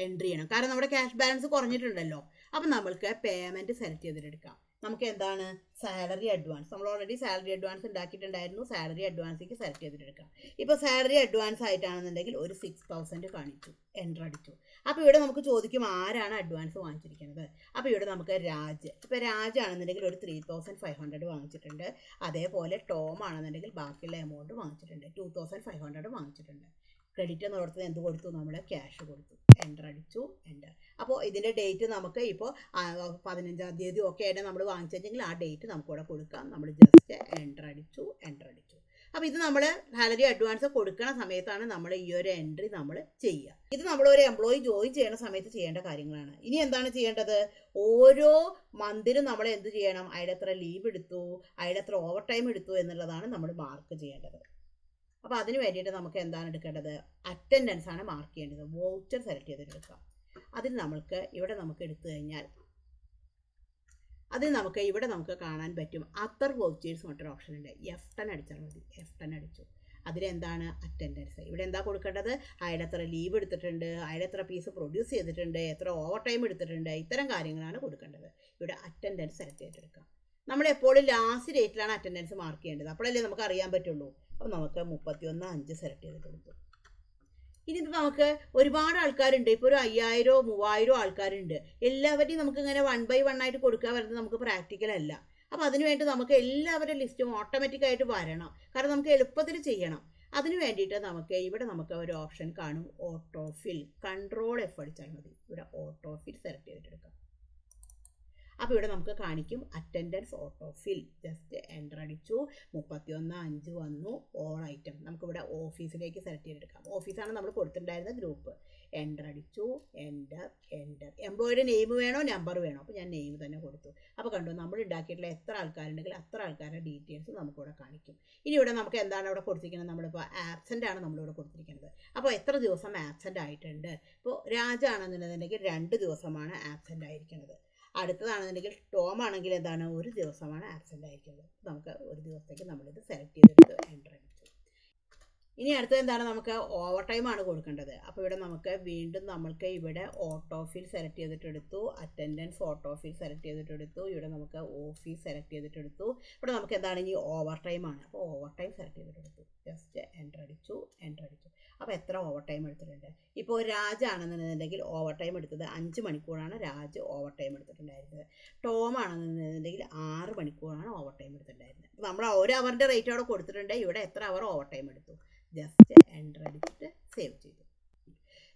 എൻട്രി ചെയ്യണം, കാരണം നമ്മുടെ ക്യാഷ് ബാലൻസ് കുറഞ്ഞിട്ടുണ്ടല്ലോ. അപ്പോൾ നമ്മൾക്ക് പേയ്മെൻറ്റ് സെലക്ട് ചെയ്തിട്ടെടുക്കാം. നമുക്ക് സാലറി അഡ്വാൻസ് നമ്മൾ ഓൾറെഡി സാലറി അഡ്വാൻസ് ഉണ്ടാക്കിയിട്ടുണ്ടായിരുന്നു. സാലറി അഡ്വാൻസിലേക്ക് സെലക്ട് ചെയ്തിട്ടെടുക്കാം. ഇപ്പോൾ സാലറി അഡ്വാൻസ് ആയിട്ടാണെന്നുണ്ടെങ്കിൽ ഒരു 6,000 കാണിച്ചു, എൻ്റർ അടിച്ചു. അപ്പോൾ ഇവിടെ നമുക്ക് ചോദിക്കും ആരാണ് അഡ്വാൻസ് വാങ്ങിച്ചിരിക്കുന്നത്. അപ്പോൾ ഇവിടെ നമുക്ക് ഇപ്പോൾ രാജ് ആണെന്നുണ്ടെങ്കിൽ ഒരു 3,500 വാങ്ങിച്ചിട്ടുണ്ട്. അതേപോലെ ടോം ആണെന്നുണ്ടെങ്കിൽ ബാക്കിയുള്ള എമൗണ്ട് വാങ്ങിച്ചിട്ടുണ്ട്, 2,500 വാങ്ങിച്ചിട്ടുണ്ട്. ക്രെഡിറ്റ് എന്നുള്ളത് എന്ത് കൊടുത്തു, നമ്മൾ ക്യാഷ് കൊടുത്തു. എൻ്റർ അടിച്ചു, എൻ്റർ. അപ്പോൾ ഇതിൻ്റെ ഡേറ്റ് നമുക്ക് ഇപ്പോൾ 15-ാം തീയതി ഒക്കെ ആയിട്ട് നമ്മൾ വാങ്ങിച്ചെങ്കിൽ ആ ഡേറ്റ് നമുക്കിവിടെ കൊടുക്കാം. നമ്മൾ ജസ്റ്റ് എൻ്റർ അടിച്ചു, എൻ്റർ അടിച്ചു. അപ്പോൾ ഇത് നമ്മൾ സാലറി അഡ്വാൻസ് കൊടുക്കുന്ന സമയത്താണ് നമ്മൾ ഈ ഒരു എൻട്രി നമ്മൾ ചെയ്യുക. ഇത് നമ്മളൊരു എംപ്ലോയി ജോയിൻ ചെയ്യുന്ന സമയത്ത് ചെയ്യേണ്ട കാര്യങ്ങളാണ്. ഇനി എന്താണ് ചെയ്യേണ്ടത്, ഓരോ മന്തിലും നമ്മൾ എന്ത് ചെയ്യണം, അയാൾ എത്ര ലീവ് എടുത്തു, അയാൾ എത്ര ഓവർ ടൈം എടുത്തു എന്നുള്ളതാണ് നമ്മൾ മാർക്ക് ചെയ്യേണ്ടത്. അപ്പോൾ അതിന് വേണ്ടിയിട്ട് നമുക്ക് എന്താണ് എടുക്കേണ്ടത്, അറ്റൻഡൻസ് ആണ് മാർക്ക് ചെയ്യേണ്ടത്. വൗച്ചർ സെലക്ട് ചെയ്തിട്ട് എടുക്കാം. അതിൽ നമുക്ക് ഇവിടെ നമുക്ക് എടുത്തു കഴിഞ്ഞാൽ ഇവിടെ നമുക്ക് കാണാൻ പറ്റും അതർ വൗച്ചേഴ്സ് മറ്റൊരു ഓപ്ഷൻ ഉണ്ട്. F10 അടിച്ചാൽ മതി. F10 അടിച്ചു. അതിലെന്താണ് അറ്റൻഡൻസ്. ഇവിടെ എന്താ കൊടുക്കേണ്ടത്, അയാൾ എത്ര ലീവ് എടുത്തിട്ടുണ്ട്, അയാൾ എത്ര പീസ് പ്രൊഡ്യൂസ് ചെയ്തിട്ടുണ്ട്, എത്ര ഓവർ ടൈം എടുത്തിട്ടുണ്ട്, ഇത്തരം കാര്യങ്ങളാണ് കൊടുക്കേണ്ടത്. ഇവിടെ അറ്റൻഡൻസ് സെലക്ട് ചെയ്തെടുക്കാം. നമ്മളെപ്പോഴും ലാസ്റ്റ് ഡേറ്റിലാണ് അറ്റൻഡൻസ് മാർക്ക് ചെയ്യേണ്ടത്. അപ്പോഴല്ലേ നമുക്ക് അറിയാൻ പറ്റുള്ളൂ. അപ്പോൾ നമുക്ക് 31/5 സെലക്ട് ചെയ്തിട്ട് കൊടുത്തു. ഇനി ഇത് നമുക്ക് ഒരുപാട് ആൾക്കാരുണ്ട്, ഇപ്പോൾ ഒരു 5000-3000 ആൾക്കാരുണ്ട്. എല്ലാവരെയും നമുക്കിങ്ങനെ 1 by 1 ആയിട്ട് കൊടുക്കുക വരുന്നത് നമുക്ക് പ്രാക്ടിക്കൽ അല്ല. അപ്പോൾ അതിനുവേണ്ടി നമുക്ക് എല്ലാവരുടെ ലിസ്റ്റും ഓട്ടോമാറ്റിക്കായിട്ട് വരണം. കാരണം നമുക്ക് എളുപ്പത്തിൽ ചെയ്യണം. അതിന് വേണ്ടിയിട്ട് നമുക്ക് ഇവിടെ നമുക്ക് ഒരു ഓപ്ഷൻ കാണും, ഓട്ടോഫിൽ. Ctrl F അടിച്ചാൽ മതി. ഇവിടെ ഓട്ടോഫിൽ സെലക്ട് ചെയ്തിട്ടെടുക്കാം. അപ്പോൾ ഇവിടെ നമുക്ക് കാണിക്കും അറ്റൻഡൻസ് ഓട്ടോഫിൽ. ജസ്റ്റ് എൻ്റർ അടിച്ചു. 31/5 വന്നു. ഓൾ ഐറ്റം നമുക്കിവിടെ ഓഫീസിലേക്ക് സെലക്ട് ചെയ്തെടുക്കാം. ഓഫീസാണ് നമ്മൾ കൊടുത്തിട്ടുണ്ടായിരുന്ന ഗ്രൂപ്പ്. എൻ്റർ അടിച്ചു. Enter, enter. എംപ്ലോയിയുടെ നെയിം വേണോ നമ്പർ വേണോ, അപ്പോൾ ഞാൻ നെയിം തന്നെ കൊടുത്തു. അപ്പോൾ കണ്ടു, നമ്മൾ ഉണ്ടാക്കിയിട്ടുള്ള എത്ര ആൾക്കാരുണ്ടെങ്കിൽ അത്ര ആൾക്കാരുടെ ഡീറ്റെയിൽസ് നമുക്കിവിടെ കാണിക്കും. ഇനി ഇവിടെ നമുക്ക് എന്താണ് ഇവിടെ കൊടുത്തിരിക്കുന്നത്, നമ്മളിപ്പോൾ ആബ്സെൻ്റ് ആണ് നമ്മളിവിടെ കൊടുത്തിരിക്കുന്നത്. അപ്പോൾ എത്ര ദിവസം ആബ്സെൻ്റ് ആയിട്ടുണ്ട്. ഇപ്പോൾ രാജാണെന്നുണ്ടെങ്കിൽ 2 ദിവസമാണ് ആബ്സെൻ്റ് ആയിരിക്കുന്നത്. അടുത്തതാണെന്നുണ്ടെങ്കിൽ ടോം ആണെങ്കിൽ എന്താണ്, 1 ദിവസമാണ് ആബ്സെൻ്റ് ആയിരിക്കുന്നത്. നമുക്ക് 1 ദിവസത്തേക്ക് നമ്മളിത് സെലക്ട് ചെയ്തെടുത്ത് എൻ്റർ അടിച്ചു. ഇനി അടുത്തത് എന്താണ്, നമുക്ക് ഓവർ ടൈം ആണ് കൊടുക്കേണ്ടത്. അപ്പോൾ ഇവിടെ നമുക്ക് വീണ്ടും നമ്മൾക്ക് ഇവിടെ ഓട്ടോഫിൽ സെലക്ട് ചെയ്തിട്ടെടുത്തു. അറ്റൻഡൻസ് ഓട്ടോഫിൽ സെലക്ട് ചെയ്തിട്ടെടുത്തു. ഇവിടെ നമുക്ക് ഓഫീസ് സെലക്ട് ചെയ്തിട്ടെടുത്തു. ഇവിടെ നമുക്ക് എന്താണ്, ഇനി ഓവർ ടൈം ആണ്. അപ്പോൾ ഓവർ ടൈം സെലക്ട് ചെയ്തിട്ടെടുത്തു. ജസ്റ്റ് എൻ്റർ അടിച്ചു, എൻ്റർ അടിച്ചു. അപ്പോൾ എത്ര ഓവർ ടൈം എടുത്തിട്ടുണ്ട്. ഇപ്പോൾ രാജ് ആണെന്നുണ്ടെങ്കിൽ ഓവർ ടൈം എടുത്തത് 5 മണിക്കൂറാണ് രാജ് ഓവർ ടൈം എടുത്തിട്ടുണ്ടായിരുന്നത്. ടോം ആണെന്നുണ്ടെങ്കിൽ 6 മണിക്കൂറാണ് ഓവർ ടൈം എടുത്തിട്ടുണ്ടായിരുന്നത്. അപ്പോൾ നമ്മൾ 1 അവറിൻ്റെ റേറ്റ് അവിടെ കൊടുത്തിട്ടുണ്ട്. ഇവിടെ എത്ര അവർ ഓവർ ടൈം എടുത്തു. ജസ്റ്റ് എൻ്റർ അടിച്ചിട്ട് സേവ് ചെയ്തു.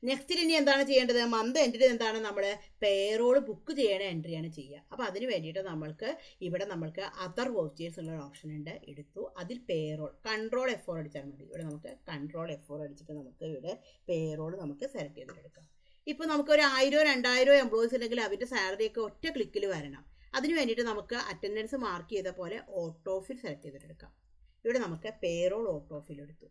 നെക്സ്റ്റിൽ ഇനി എന്താണ് ചെയ്യേണ്ടത്, മന്ത് എൻഡിൽ എന്താണ്, നമ്മൾ പേറോൾ ബുക്ക് ചെയ്യണ എൻട്രിയാണ് ചെയ്യുക. അപ്പോൾ അതിന് വേണ്ടിയിട്ട് നമ്മൾക്ക് അതർ വൗച്ചേഴ്സ് എന്നുള്ള ഓപ്ഷൻ ഉണ്ട്. എടുത്തു. അതിൽ പേറോൾ Ctrl F4 അടിച്ചാൽ മതി. ഇവിടെ നമുക്ക് Ctrl F4 അടിച്ചിട്ട് നമുക്ക് ഇവിടെ പേറോൾ നമുക്ക് സെലക്ട് ചെയ്തിട്ടെടുക്കാം. ഇപ്പോൾ നമുക്കൊരു 1000-2000 എംപ്ലോയീസ് ഉണ്ടെങ്കിൽ അവരുടെ സാലറിയൊക്കെ ഒറ്റ ക്ലിക്കിൽ വരണം. അതിന് വേണ്ടിയിട്ട് നമുക്ക് അറ്റൻഡൻസ് മാർക്ക് ചെയ്ത പോലെ ഓട്ടോഫിൽ സെലക്ട് ചെയ്തിട്ടെടുക്കാം. ഇവിടെ നമുക്ക് പേറോൾ ഓട്ടോഫിൽ എടുത്തു.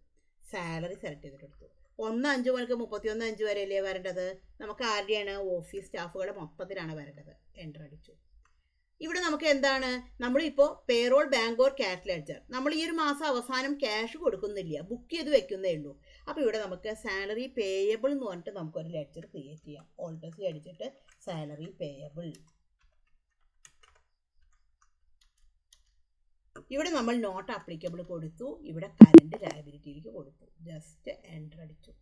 സാലറി സെലക്ട് ചെയ്തിട്ടെടുത്തു. 1/5 മുതൽ 31/5 വരെയല്ലേ വരേണ്ടത്. നമുക്ക് ആരുടെയാണ്, ഓഫീസ് സ്റ്റാഫുകളുടെ മൊത്തത്തിലാണ് വരേണ്ടത്. എൻ്റർ അടിച്ചു. ഇവിടെ നമുക്ക് എന്താണ്, നമ്മളിപ്പോൾ payroll bank or cash ledger, നമ്മൾ ഈ ഒരു മാസം അവസാനം ക്യാഷ് കൊടുക്കുന്നില്ല, ബുക്ക് ചെയ്ത് വെക്കുന്നേ ഉള്ളൂ. അപ്പോൾ ഇവിടെ നമുക്ക് സാലറി പേയബിൾ എന്ന് പറഞ്ഞിട്ട് നമുക്കൊരു ലെഡ്ജർ ക്രിയേറ്റ് ചെയ്യാം. ഓൾട്ടേഴ്സിൽ അടിച്ചിട്ട് സാലറി പേയബിൾ. ഇവിടെ നമ്മൾ നോട്ട് ആപ്ലിക്കബിൾ കൊടുത്തു. ഇവിടെ കറണ്ട് ലയബിലിറ്റിയിലേക്ക് കൊടുത്തു. ജസ്റ്റ് എൻ്റർ അടിച്ചു.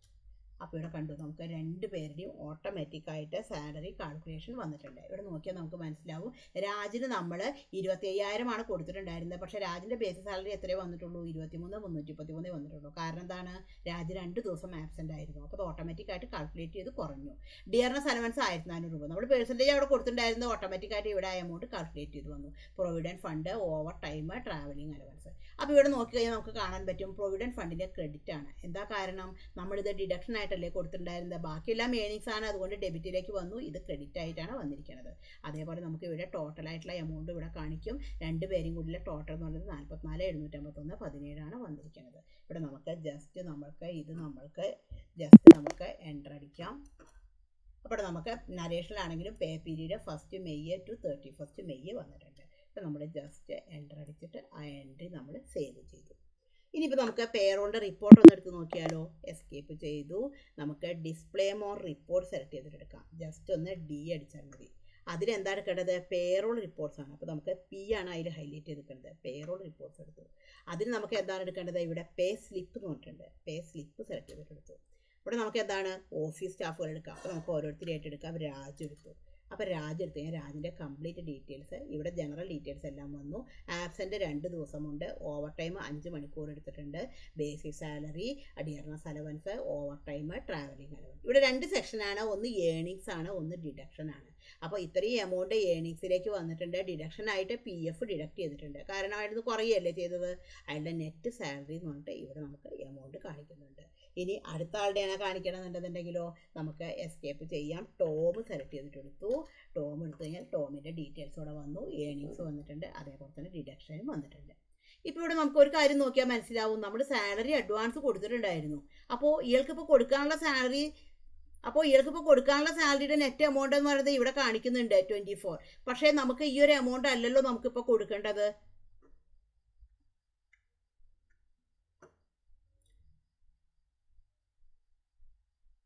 അപ്പോൾ ഇവിടെ കണ്ടു, നമുക്ക് 2 പേരുടെയും ഓട്ടോമാറ്റിക്കായിട്ട് സാലറി കാൽക്കുലേഷൻ വന്നിട്ടുണ്ട്. ഇവിടെ നോക്കിയാൽ നമുക്ക് മനസ്സിലാവും, രാജിന് നമ്മൾ 25,000 ആണ് കൊടുത്തിട്ടുണ്ടായിരുന്നത്. പക്ഷേ രാജിൻ്റെ ബേസിക് സാലറി എത്രയേ വന്നിട്ടുള്ളൂ, 23,313 വന്നിട്ടുള്ളൂ. കാരണം എന്താണ്, രാജ് 2 ദിവസം ആബ്സെൻ്റ് ആയിരുന്നു. അപ്പോൾ അത് ഓട്ടോമാറ്റിക്കായിട്ട് കാൽക്കുലേറ്റ് ചെയ്ത് കുറഞ്ഞു. ഡിയർനെസ് അലവൻസ് 1400 രൂപ. നമ്മൾ പെർസെൻറ്റേജ് അവിടെ കൊടുത്തിട്ടുണ്ടായിരുന്നത് ഓട്ടോമാറ്റിക്കായിട്ട് ഇവിടെ ആ എമൗണ്ട് കാൽക്കുലേറ്റ് ചെയ്ത് വന്നു. Provident fund, over time, travelling allowance. അപ്പോൾ ഇവിടെ നോക്കിക്കഴിഞ്ഞാൽ നമുക്ക് കാണാൻ പറ്റും പ്രൊവിഡൻറ്റ് ഫണ്ടിൻ്റെ ക്രെഡിറ്റ് ആണ്. എന്താ കാരണം, നമ്മളിത് ഡിഡക്ഷൻ ആയിട്ടല്ലേ കൊടുത്തിട്ടുണ്ടായിരുന്നത്. ബാക്കിയെല്ലാം ഏണിങ്സ് ആണ്, അതുകൊണ്ട് ഡെബിറ്റിലേക്ക് വന്നു. ഇത് ക്രെഡിറ്റ് ആയിട്ടാണ് വന്നിരിക്കുന്നത്. അതേപോലെ നമുക്ക് ഇവിടെ ടോട്ടലായിട്ടുള്ള എമൗണ്ട് ഇവിടെ കാണിക്കും. 2 പേരും കൂടിയുള്ള ടോട്ടൽ എന്ന് പറയുന്നത് 44,751.17 ആണ് വന്നിരിക്കുന്നത്. ഇവിടെ നമുക്ക് ജസ്റ്റ് നമുക്ക് എൻ്റർ അടിക്കാം. അപ്പോൾ നമുക്ക് നരേഷനിലാണെങ്കിലും പേ പീരീഡ് 1 മെയ് to 31 മെയ് വന്നിട്ടുണ്ട്. അപ്പോൾ നമ്മൾ ജസ്റ്റ് എൻ്റർ അടിച്ചിട്ട് ആ എൻട്രി നമ്മൾ സേവ് ചെയ്തു. ഇനിയിപ്പോൾ നമുക്ക് പേറോളിൻ്റെ റിപ്പോർട്ട് ഒന്ന് എടുത്ത് നോക്കിയാലോ. എസ്കേപ്പ് ചെയ്തു. നമുക്ക് ഡിസ്പ്ലേ മോർ റിപ്പോർട്ട് സെലക്ട് ചെയ്തിട്ടെടുക്കാം. ജസ്റ്റ് ഒന്ന് D അടിച്ചാൽ മതി. അതിലെന്താ എടുക്കേണ്ടത്, പേറോൾ റിപ്പോർട്ട്സ് ആണ്. അപ്പോൾ നമുക്ക് P ആണ് അതിൽ ഹൈലൈറ്റ് ചെയ്തിരിക്കുന്നത്. പേറോൾ റിപ്പോർട്ട്സ് എടുത്തു. അതിന് നമുക്ക് എന്താണ് എടുക്കേണ്ടത്, ഇവിടെ പേ സ്ലിപ്പ് എന്ന് പറഞ്ഞിട്ടുണ്ട്. പേ സ്ലിപ്പ് സെലക്ട് ചെയ്തിട്ടെടുത്തു. ഇവിടെ നമുക്ക് എന്താണ്, ഓഫീസ് സ്റ്റാഫുകൾ എടുക്കാം. അപ്പോൾ നമുക്ക് ഓരോരുത്തരായിട്ട് എടുക്കാം. രാജ് എടുത്തു. അപ്പോൾ രാജ് എടുത്ത് കഴിഞ്ഞാൽ രാജിൻ്റെ കംപ്ലീറ്റ് ഡീറ്റെയിൽസ് ഇവിടെ ജനറൽ ഡീറ്റെയിൽസ് എല്ലാം വന്നു. ആബ്സെൻറ്റ് 2 ദിവസമുണ്ട്, ഓവർ ടൈം 5 മണിക്കൂർ എടുത്തിട്ടുണ്ട്, basic salary, dearness allowance, overtime, travelling allowance. ഇവിടെ 2 സെക്ഷനാണ്, ഒന്ന് ഏണിങ്സ് ആണ്, ഒന്ന് ഡിഡക്ഷൻ ആണ്. അപ്പോൾ ഇത്രയും എമൗണ്ട് ഏണിങ്സിലേക്ക് വന്നിട്ടുണ്ട്. ഡിഡക്ഷനായിട്ട് PF ഡിഡക്ട് ചെയ്തിട്ടുണ്ട്, കാരണം അയാൾക്ക് കുറയല്ലേ ചെയ്തത്. അയാളുടെ നെറ്റ് സാലറി എന്ന് പറഞ്ഞിട്ട് ഇവിടെ നമുക്ക് എമൗണ്ട് കാണിക്കുന്നുണ്ട്. ഇനി അടുത്ത ആളുടെയാണ് കാണിക്കണമെന്നുണ്ടെന്നുണ്ടെങ്കിലോ നമുക്ക് എസ്കേപ്പ് ചെയ്യാം. Tom select ചെയ്തിട്ടെടുത്തു. ടോം എടുത്തു കഴിഞ്ഞാൽ ടോമിൻ്റെ ഡീറ്റെയിൽസ് ഇവിടെ വന്നു, ഏണിങ്സ് വന്നിട്ടുണ്ട്, അതേപോലെ തന്നെ ഡിഡക്ഷനും വന്നിട്ടുണ്ട്. ഇപ്പോൾ ഇവിടെ നമുക്ക് ഒരു കാര്യം നോക്കിയാൽ മനസ്സിലാവും, നമ്മൾ സാലറി അഡ്വാൻസ് കൊടുത്തിട്ടുണ്ടായിരുന്നു. അപ്പോൾ ഇയാൾക്കിപ്പോൾ കൊടുക്കാനുള്ള സാലറിയുടെ നെറ്റ് എമൗണ്ട് എന്ന് പറയുന്നത് ഇവിടെ കാണിക്കുന്നുണ്ട് 24. പക്ഷേ നമുക്ക് ഈ ഒരു എമൗണ്ട് അല്ലല്ലോ നമുക്കിപ്പോൾ കൊടുക്കേണ്ടത്.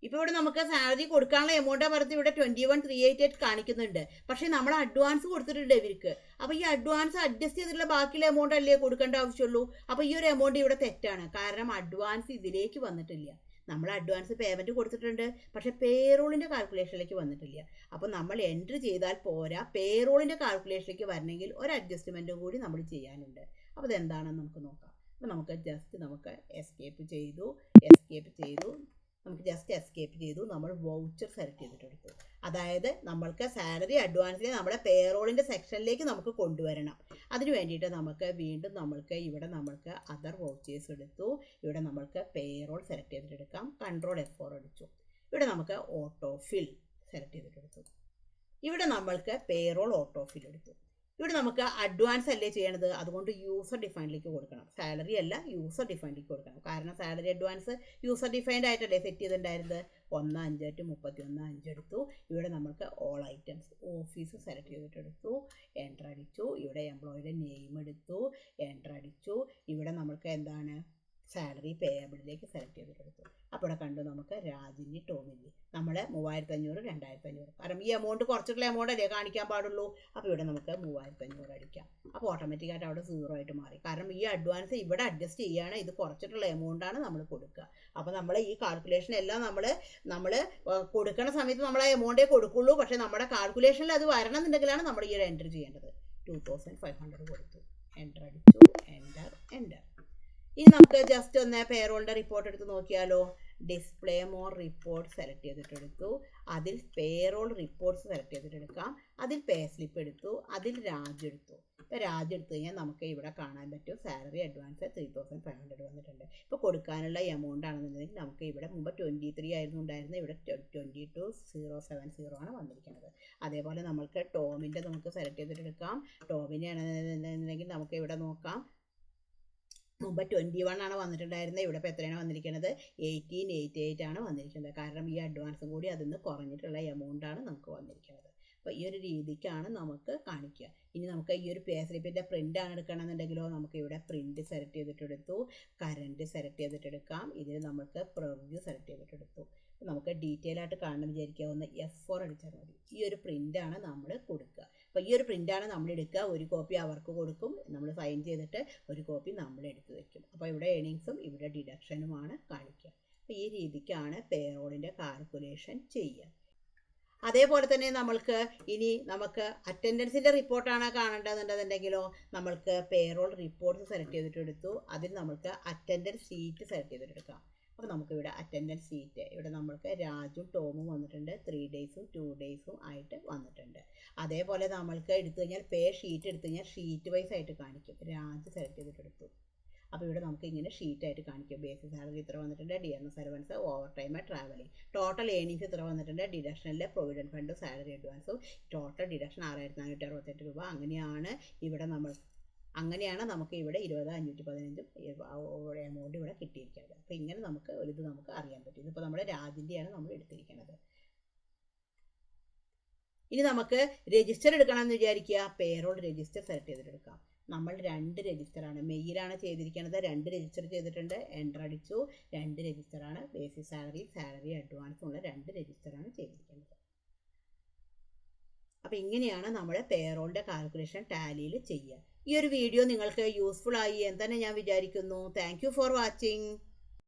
ഇപ്പോൾ ഇവിടെ നമുക്ക് സാലറി കൊടുക്കാനുള്ള എമൗണ്ട് പറഞ്ഞ് ഇവിടെ 21,388 കാണിക്കുന്നുണ്ട്. പക്ഷേ നമ്മൾ അഡ്വാൻസ് കൊടുത്തിട്ടുണ്ട് ഇവർക്ക്. അപ്പോൾ ഈ അഡ്വാൻസ് അഡ്ജസ്റ്റ് ചെയ്തിട്ടുള്ള ബാക്കിയുള്ള എമൗണ്ട് അല്ലേ കൊടുക്കേണ്ട ആവശ്യമുള്ളൂ. അപ്പോൾ ഈ ഒരു എമൗണ്ട് ഇവിടെ തെറ്റാണ്, കാരണം അഡ്വാൻസ് ഇതിലേക്ക് വന്നിട്ടില്ല. നമ്മൾ അഡ്വാൻസ് പേയ്മെൻറ്റ് കൊടുത്തിട്ടുണ്ട്, പക്ഷേ പേറോളിൻ്റെ കാൽക്കുലേഷനിലേക്ക് വന്നിട്ടില്ല. അപ്പോൾ നമ്മൾ എൻട്രി ചെയ്താൽ പോരാ, പേറോളിൻ്റെ കാൽക്കുലേഷനിലേക്ക് വരണമെങ്കിൽ ഒരു അഡ്ജസ്റ്റ്മെൻറ്റും കൂടി നമ്മൾ ചെയ്യാനുണ്ട്. അപ്പോൾ ഇതെന്താണെന്ന് നമുക്ക് നോക്കാം. അപ്പോൾ നമുക്ക് ജസ്റ്റ് എസ്കേപ്പ് ചെയ്തു. നമ്മൾ വൗച്ചർ സെലക്ട് ചെയ്തിട്ടെടുത്തു. അതായത് നമ്മൾക്ക് സാലറി അഡ്വാൻസിനെ നമ്മുടെ പേറോളിൻ്റെ സെക്ഷനിലേക്ക് നമുക്ക് കൊണ്ടുവരണം. അതിന് വേണ്ടിയിട്ട് ഇവിടെ നമ്മൾക്ക് അതർ വൗച്ചേഴ്സ് എടുത്തു. ഇവിടെ നമ്മൾക്ക് പേറോൾ സെലക്ട് ചെയ്തിട്ടെടുക്കാം. Ctrl F4 അടിച്ചു. ഇവിടെ നമുക്ക് ഓട്ടോഫിൽ സെലക്ട് ചെയ്തിട്ടെടുത്തു. ഇവിടെ നമ്മൾക്ക് പേറോൾ ഓട്ടോഫിൽ എടുത്തു. ഇവിടെ നമുക്ക് അഡ്വാൻസ് അല്ലേ ചെയ്യണത്, അതുകൊണ്ട് യൂസർ ഡിഫൈൻഡിലേക്ക് കൊടുക്കണം. സാലറി അല്ല, യൂസർ ഡിഫൈൻഡിലേക്ക് കൊടുക്കണം. കാരണം സാലറി അഡ്വാൻസ് യൂസർ ഡിഫൈൻഡ് ആയിട്ടല്ലേ സെറ്റ് ചെയ്തിട്ടുണ്ടായിരുന്നത്. 1,5,31,5 എടുത്തു. ഇവിടെ നമുക്ക് ഓൾ ഐറ്റംസ് ഓഫീസ് സെലക്ട് ചെയ്തിട്ടെടുത്തു. എൻ്റർ അടിച്ചു. ഇവിടെ എംപ്ലോയിയുടെ നെയിം എടുത്തു. എൻ്റർ അടിച്ചു. ഇവിടെ നമുക്ക് എന്താണ് സാലറി പേയബിളിലേക്ക് സെലക്ട് ചെയ്തിട്ടെടുത്തു. അപ്പോൾ ഇവിടെ കണ്ടു നമുക്ക് രാജിൻ്റെ ടോമിൻ്റെ നമ്മൾ 3,500, 2,500. കാരണം ഈ എമൗണ്ട് കുറച്ചിട്ടുള്ള എമൗണ്ട് അല്ലേ കാണിക്കാൻ പാടുള്ളൂ. അപ്പോൾ ഇവിടെ നമുക്ക് 3,500 അടിക്കാം. അപ്പോൾ ഓട്ടോമാറ്റിക്കായിട്ട് അവിടെ 0 ആയിട്ട് മാറി. കാരണം ഈ അഡ്വാൻസ് ഇവിടെ അഡ്ജസ്റ്റ് ചെയ്യുകയാണ്, ഇത് കുറച്ചിട്ടുള്ള എമൗണ്ടാണ് നമ്മൾ കൊടുക്കുക. അപ്പോൾ നമ്മൾ ഈ കാൽക്കുലേഷൻ എല്ലാം നമ്മൾ കൊടുക്കുന്ന സമയത്ത് നമ്മൾ ആ എമൗണ്ടേ കൊടുക്കുള്ളൂ. പക്ഷേ നമ്മുടെ കാൽക്കുലേഷനിൽ അത് വരണം എന്നുണ്ടെങ്കിലാണ് നമ്മൾ ഈ എൻട്രി ചെയ്യേണ്ടത്. 2,500 കൊടുത്തു. എൻ്റർ അടിച്ചു. എൻ്റർ. ഇനി നമുക്ക് ജസ്റ്റ് ഒന്ന് പേറോളിൻ്റെ റിപ്പോർട്ട് എടുത്ത് നോക്കിയാലോ. ഡിസ്പ്ലേ മോർ റിപ്പോർട്ട് സെലക്ട് ചെയ്തിട്ടെടുത്തു. അതിൽ പേറോൾ റിപ്പോർട്ട്സ് സെലക്ട് ചെയ്തിട്ടെടുക്കാം. അതിൽ പേ സ്ലിപ്പ് എടുത്തു. അതിൽ രാജ് എടുത്തു. ഇപ്പോൾ രാജ് എടുത്തു കഴിഞ്ഞാൽ നമുക്ക് ഇവിടെ കാണാൻ പറ്റും സാലറി അഡ്വാൻസ് 3,500 വന്നിട്ടുണ്ട്. ഇപ്പോൾ കൊടുക്കാനുള്ള എമൗണ്ട് ആണെന്നുണ്ടെങ്കിൽ നമുക്ക് ഇവിടെ മുമ്പ് 23 ആയിരുന്നു ഉണ്ടായിരുന്നത്, ഇവിടെ 22,070 ആണ് വന്നിരിക്കുന്നത്. അതേപോലെ നമുക്ക് ടോമിൻ്റെ നമുക്ക് സെലക്ട് ചെയ്തിട്ടെടുക്കാം. ടോമിൻ്റെ ആണെന്നുണ്ടെങ്കിൽ നമുക്ക് ഇവിടെ നോക്കാം. മുമ്പ് 21 ആണ് വന്നിട്ടുണ്ടായിരുന്നത്, ഇവിടെ ഇപ്പോൾ എത്രയാണ് വന്നിരിക്കുന്നത്, 1888 ആണ് വന്നിരിക്കുന്നത്. കാരണം ഈ അഡ്വാൻസും കൂടി അതിൽ നിന്ന് കുറഞ്ഞിട്ടുള്ള എമൗണ്ടാണ് നമുക്ക് വന്നിരിക്കുന്നത്. അപ്പോൾ ഈ ഒരു രീതിക്കാണ് നമുക്ക് കാണിക്കുക. ഇനി നമുക്ക് ഈ ഒരു പേ സ്ലിപ്പിൻ്റെ പ്രിൻ്റ് ആണ് എടുക്കണമെന്നുണ്ടെങ്കിലോ നമുക്ക് ഇവിടെ പ്രിൻ്റ് സെലക്ട് ചെയ്തിട്ടെടുത്തു. കറൻറ്റ് സെലക്ട് ചെയ്തിട്ടെടുക്കാം. ഇതിൽ നമുക്ക് പ്രിവ്യൂ സെലക്ട് ചെയ്തിട്ടെടുത്തു. നമുക്ക് ഡീറ്റെയിൽ ആയിട്ട് കാണണം വിചാരിക്കാവുന്ന F4 അടിച്ചാൽ മതി. ഈ ഒരു പ്രിൻ്റാണ് നമ്മൾ കൊടുക്കുക. അപ്പോൾ ഈ ഒരു പ്രിൻ്റാണ് നമ്മൾ എടുക്കുക. ഒരു കോപ്പി അവർക്ക് കൊടുക്കും, നമ്മൾ സൈൻ ചെയ്തിട്ട് ഒരു കോപ്പി നമ്മൾ എടുത്ത് വയ്ക്കും. അപ്പോൾ ഇവിടെ ഏണിങ്സും ഇവിടെ ഡിഡക്ഷനുമാണ് കാണിക്കുക. അപ്പോൾ ഈ രീതിക്കാണ് പേറോളിൻ്റെ കാൽക്കുലേഷൻ ചെയ്യുക. അതേപോലെ തന്നെ നമുക്ക് അറ്റൻഡൻസിൻ്റെ റിപ്പോർട്ടാണ് കാണേണ്ടതെന്നുണ്ടെങ്കിലോ നമ്മൾക്ക് പേറോൾ റിപ്പോർട്ട്സ് സെലക്ട് ചെയ്തിട്ടെടുത്തു. അതിൽ നമുക്ക് അറ്റൻഡൻസ് ഷീറ്റ് സെലക്ട് ചെയ്തിട്ടെടുക്കാം. അപ്പോൾ നമുക്കിവിടെ അറ്റൻഡൻസ് ഷീറ്റ് ഇവിടെ നമ്മൾക്ക് രാജും ടോമും വന്നിട്ടുണ്ട്. 3 ഡേയ്സും 2 ഡേയ്സും ആയിട്ട് വന്നിട്ടുണ്ട്. അതേപോലെ നമ്മൾക്ക് എടുത്തു കഴിഞ്ഞാൽ പേ ഷീറ്റ് എടുത്തു കഴിഞ്ഞാൽ ഷീറ്റ് വൈസ് ആയിട്ട് കാണിക്കും. രാജ് സെലക്ട് ചെയ്തിട്ടെടുത്തു. അപ്പോൾ ഇവിടെ നമുക്ക് ഇങ്ങനെ ഷീറ്റായിട്ട് കാണിക്കും. ബേസിക് സാലറി ഇത്ര വന്നിട്ടുണ്ട്, dearness allowance, overtime, travelling, total earnings ഇത്ര വന്നിട്ടുണ്ട്, ഡിഡക്ഷനിലെ പ്രൊവിഡൻറ്റ് ഫണ്ടും സാലറി അഡ്വാൻസും, ടോട്ടൽ ഡിഡക്ഷൻ 6,468 രൂപ. അങ്ങനെയാണ് നമുക്ക് ഇവിടെ 20,515 എമൗണ്ട് ഇവിടെ കിട്ടിയിരിക്കുന്നത്. അപ്പോൾ ഇങ്ങനെ നമുക്ക് അറിയാൻ പറ്റും. ഇതിപ്പോൾ നമ്മുടെ രാജിൻ്റെയാണ് നമ്മൾ എടുത്തിരിക്കുന്നത്. ഇനി നമുക്ക് രജിസ്റ്റർ എടുക്കണമെന്ന് വിചാരിക്കുക. പേറോൾ രജിസ്റ്റർ സെലക്ട് ചെയ്തിട്ടെടുക്കാം. നമ്മൾ 2 രജിസ്റ്ററാണ്, മെയിലാണ് ചെയ്തിരിക്കുന്നത്. 2 രജിസ്റ്റർ ചെയ്തിട്ടുണ്ട്. എൻ്റർ അടിച്ചു. 2 രജിസ്റ്ററാണ്. ബേസിക് സാലറി അഡ്വാൻസ് ഉള്ള 2 രജിസ്റ്ററാണ് ചെയ്തിരിക്കുന്നത്. അപ്പോൾ ഇങ്ങനെയാണ് നമ്മൾ പേറോളിൻ്റെ കാൽക്കുലേഷൻ ടാലിയിൽ ചെയ്യുക. ഈ ഒരു വീഡിയോ നിങ്ങൾക്ക് യൂസ്ഫുൾ ആയി എന്ന് തന്നെ ഞാൻ വിചാരിക്കുന്നു. Thank you for watching.